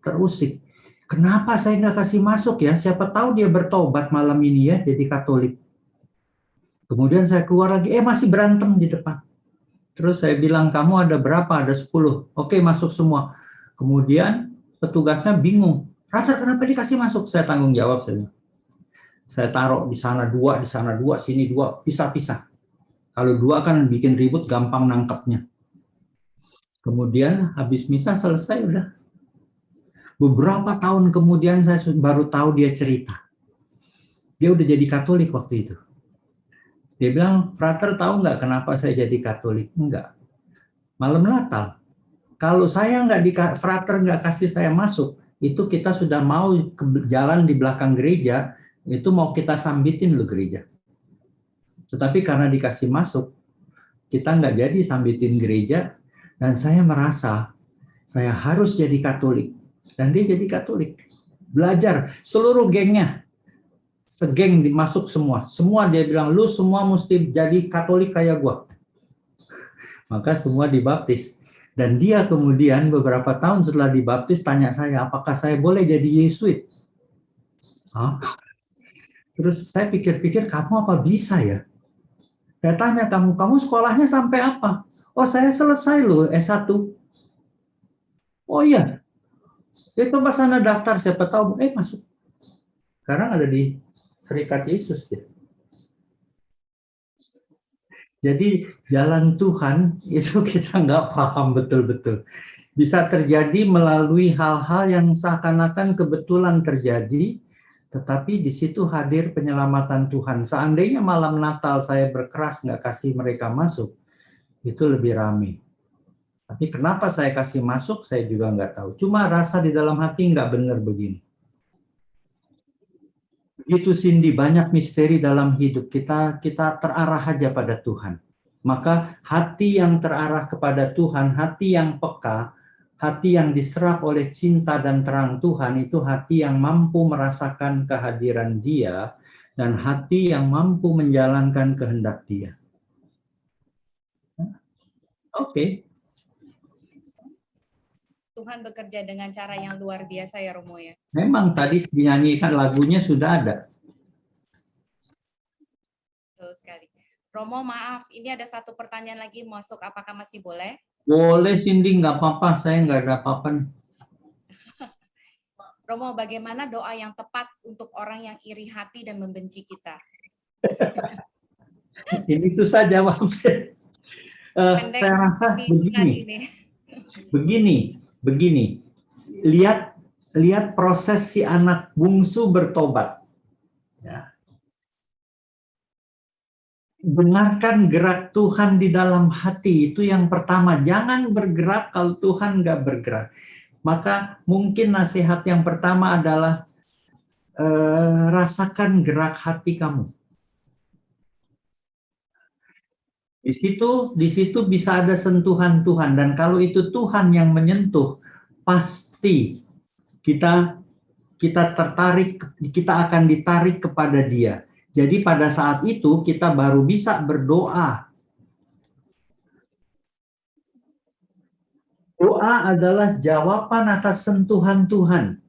terusik. Kenapa saya nggak kasih masuk ya? Siapa tahu dia bertobat malam ini ya, jadi Katolik. Kemudian saya keluar lagi, masih berantem di depan. Terus saya bilang, kamu ada berapa? Ada 10. Oke, masuk semua. Kemudian petugasnya bingung. Frater, kenapa dikasih masuk? Saya tanggung jawab. Saya taruh di sana 2, di sana 2, sini 2, pisah-pisah. Kalau 2 kan bikin ribut, gampang nangkepnya. Kemudian habis misa selesai udah. Beberapa tahun kemudian saya baru tahu dia cerita. Dia udah jadi Katolik waktu itu. Dia bilang, frater tahu nggak kenapa saya jadi Katolik? Enggak. Malam Natal. Kalau saya frater nggak kasih saya masuk, itu kita sudah mau jalan di belakang gereja, itu mau kita sambitin loh gereja. Tetapi karena dikasih masuk, kita nggak jadi sambitin gereja, dan saya merasa saya harus jadi Katolik. Dan dia jadi Katolik. Belajar, seluruh gengnya, segeng dimasuk semua. Semua dia bilang, lu semua mesti jadi Katolik kayak gua. Maka semua dibaptis. Dan dia kemudian beberapa tahun setelah dibaptis tanya saya, apakah saya boleh jadi Yesuit? Hah? Terus saya pikir-pikir, kamu apa bisa ya? Saya tanya, kamu sekolahnya sampai apa? Oh, saya selesai loh S1. Oh iya, ya coba sana daftar, siapa tahu, masuk. Sekarang ada di Serikat Yesus ya. Jadi jalan Tuhan itu kita nggak paham betul-betul. Bisa terjadi melalui hal-hal yang seakan-akan kebetulan terjadi, tetapi di situ hadir penyelamatan Tuhan. Seandainya malam Natal saya berkeras nggak kasih mereka masuk, itu lebih ramai. Tapi kenapa saya kasih masuk, saya juga nggak tahu. Cuma rasa di dalam hati nggak benar begini. Itu Cindy, banyak misteri dalam hidup kita, kita terarah aja pada Tuhan. Maka hati yang terarah kepada Tuhan, hati yang peka, hati yang diserap oleh cinta dan terang Tuhan, itu hati yang mampu merasakan kehadiran Dia, dan hati yang mampu menjalankan kehendak Dia. Oke. Tuhan bekerja dengan cara yang luar biasa ya Romo ya. Memang tadi dinyanyikan lagunya sudah ada. Betul sekali. Romo maaf, ini ada satu pertanyaan lagi masuk, apakah masih boleh? Boleh Cindy, nggak apa-apa, saya nggak ada apa-apa. Romo, bagaimana doa yang tepat untuk orang yang iri hati dan membenci kita? Ini susah jawabnya. Saya rasa begini. Lihat proses si anak bungsu bertobat. Ya. Dengarkan gerak Tuhan di dalam hati, itu yang pertama. Jangan bergerak kalau Tuhan nggak bergerak. Maka mungkin nasihat yang pertama adalah rasakan gerak hati kamu. Di situ bisa ada sentuhan Tuhan, dan kalau itu Tuhan yang menyentuh, pasti kita tertarik, kita akan ditarik kepada Dia. Jadi pada saat itu kita baru bisa berdoa. Doa adalah jawaban atas sentuhan Tuhan.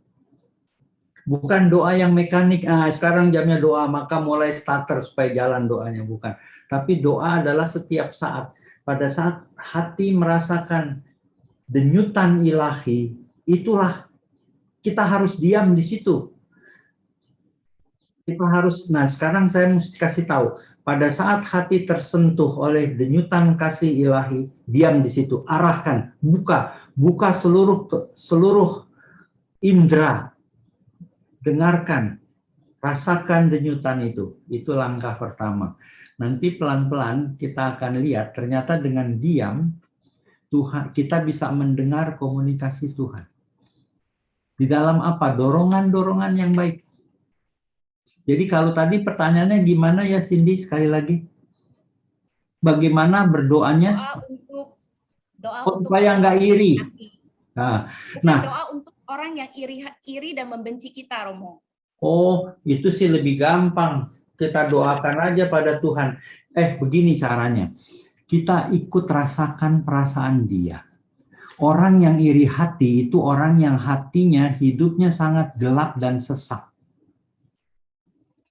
Bukan doa yang mekanik, sekarang jamnya doa, maka mulai starter supaya jalan doanya, bukan. Tapi doa adalah setiap saat. Pada saat hati merasakan denyutan ilahi, itulah kita harus diam di situ. Sekarang saya mesti kasih tahu, pada saat hati tersentuh oleh denyutan kasih ilahi, diam di situ, arahkan, buka seluruh indera, dengarkan, rasakan denyutan itu langkah pertama. Nanti pelan-pelan kita akan lihat, ternyata dengan diam, Tuhan, kita bisa mendengar komunikasi Tuhan. Di dalam apa? Dorongan-dorongan yang baik. Jadi kalau tadi pertanyaannya gimana ya Cindy, sekali lagi? Bagaimana berdoanya? Doa untuk supaya nggak iri. Bukan doa untuk orang yang iri dan membenci kita, Romo. Oh, itu sih lebih gampang. Kita doakan aja pada Tuhan. Begini caranya. Kita ikut rasakan perasaan dia. Orang yang iri hati itu orang yang hatinya, hidupnya sangat gelap dan sesak.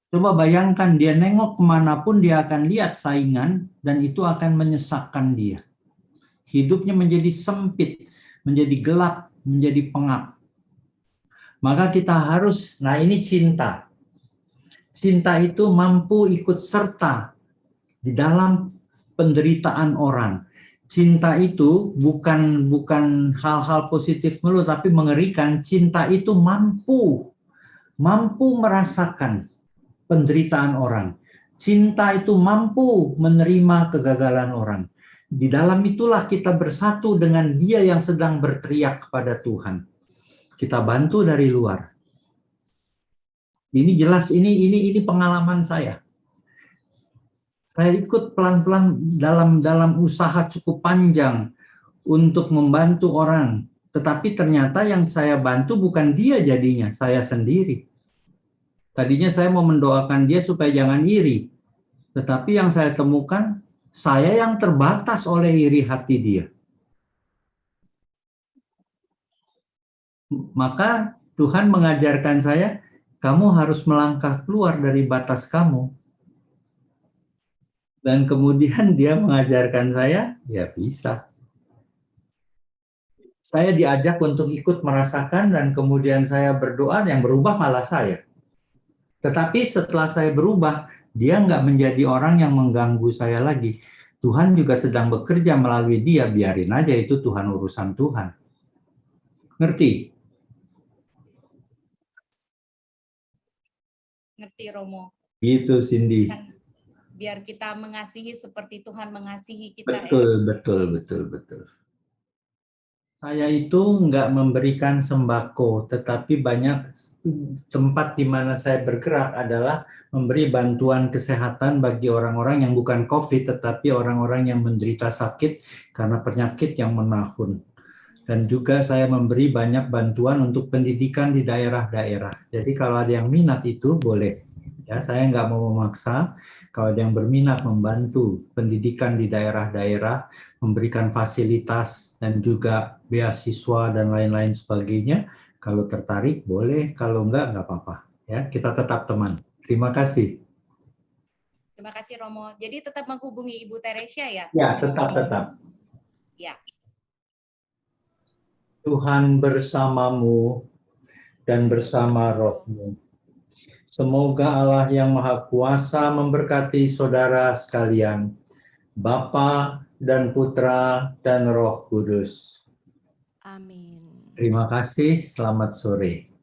Coba bayangkan, dia nengok kemanapun dia akan lihat saingan, dan itu akan menyesakkan dia. Hidupnya menjadi sempit, menjadi gelap, menjadi pengap. Maka kita harus, ini cinta. Cinta itu mampu ikut serta di dalam penderitaan orang. Cinta itu bukan hal-hal positif melulu, tapi mengerikan. Cinta itu mampu merasakan penderitaan orang. Cinta itu mampu menerima kegagalan orang. Di dalam itulah kita bersatu dengan dia yang sedang berteriak kepada Tuhan. Kita bantu dari luar. Ini jelas, ini pengalaman saya. Saya ikut pelan-pelan dalam usaha cukup panjang untuk membantu orang. Tetapi ternyata yang saya bantu bukan dia jadinya, saya sendiri. Tadinya saya mau mendoakan dia supaya jangan iri. Tetapi yang saya temukan, saya yang terbatas oleh iri hati dia. Maka Tuhan mengajarkan saya, kamu harus melangkah keluar dari batas kamu. Dan kemudian dia mengajarkan saya, ya bisa. Saya diajak untuk ikut merasakan dan kemudian saya berdoa, yang berubah malah saya. Tetapi setelah saya berubah, dia nggak menjadi orang yang mengganggu saya lagi. Tuhan juga sedang bekerja melalui dia, biarin aja itu Tuhan, urusan Tuhan. Ngerti? Ngerti, Romo. Gitu, Cindy. Kan biar kita mengasihi seperti Tuhan mengasihi kita. Betul, betul, betul, betul. Saya itu nggak memberikan sembako, tetapi banyak tempat di mana saya bergerak adalah memberi bantuan kesehatan bagi orang-orang yang bukan COVID, tetapi orang-orang yang menderita sakit karena penyakit yang menahun. Dan juga saya memberi banyak bantuan untuk pendidikan di daerah-daerah. Jadi kalau ada yang minat itu boleh. Ya, saya nggak mau memaksa. Kalau ada yang berminat membantu pendidikan di daerah-daerah, memberikan fasilitas dan juga beasiswa dan lain-lain sebagainya. Kalau tertarik boleh, kalau enggak apa-apa. Ya, kita tetap teman. Terima kasih. Terima kasih, Romo. Jadi tetap menghubungi Ibu Teresia ya? Ya, tetap. Ya. Tuhan bersamamu dan bersama rohmu. Semoga Allah yang Maha Kuasa memberkati saudara sekalian, Bapa dan Putra dan Roh Kudus. Amin. Terima kasih, selamat sore.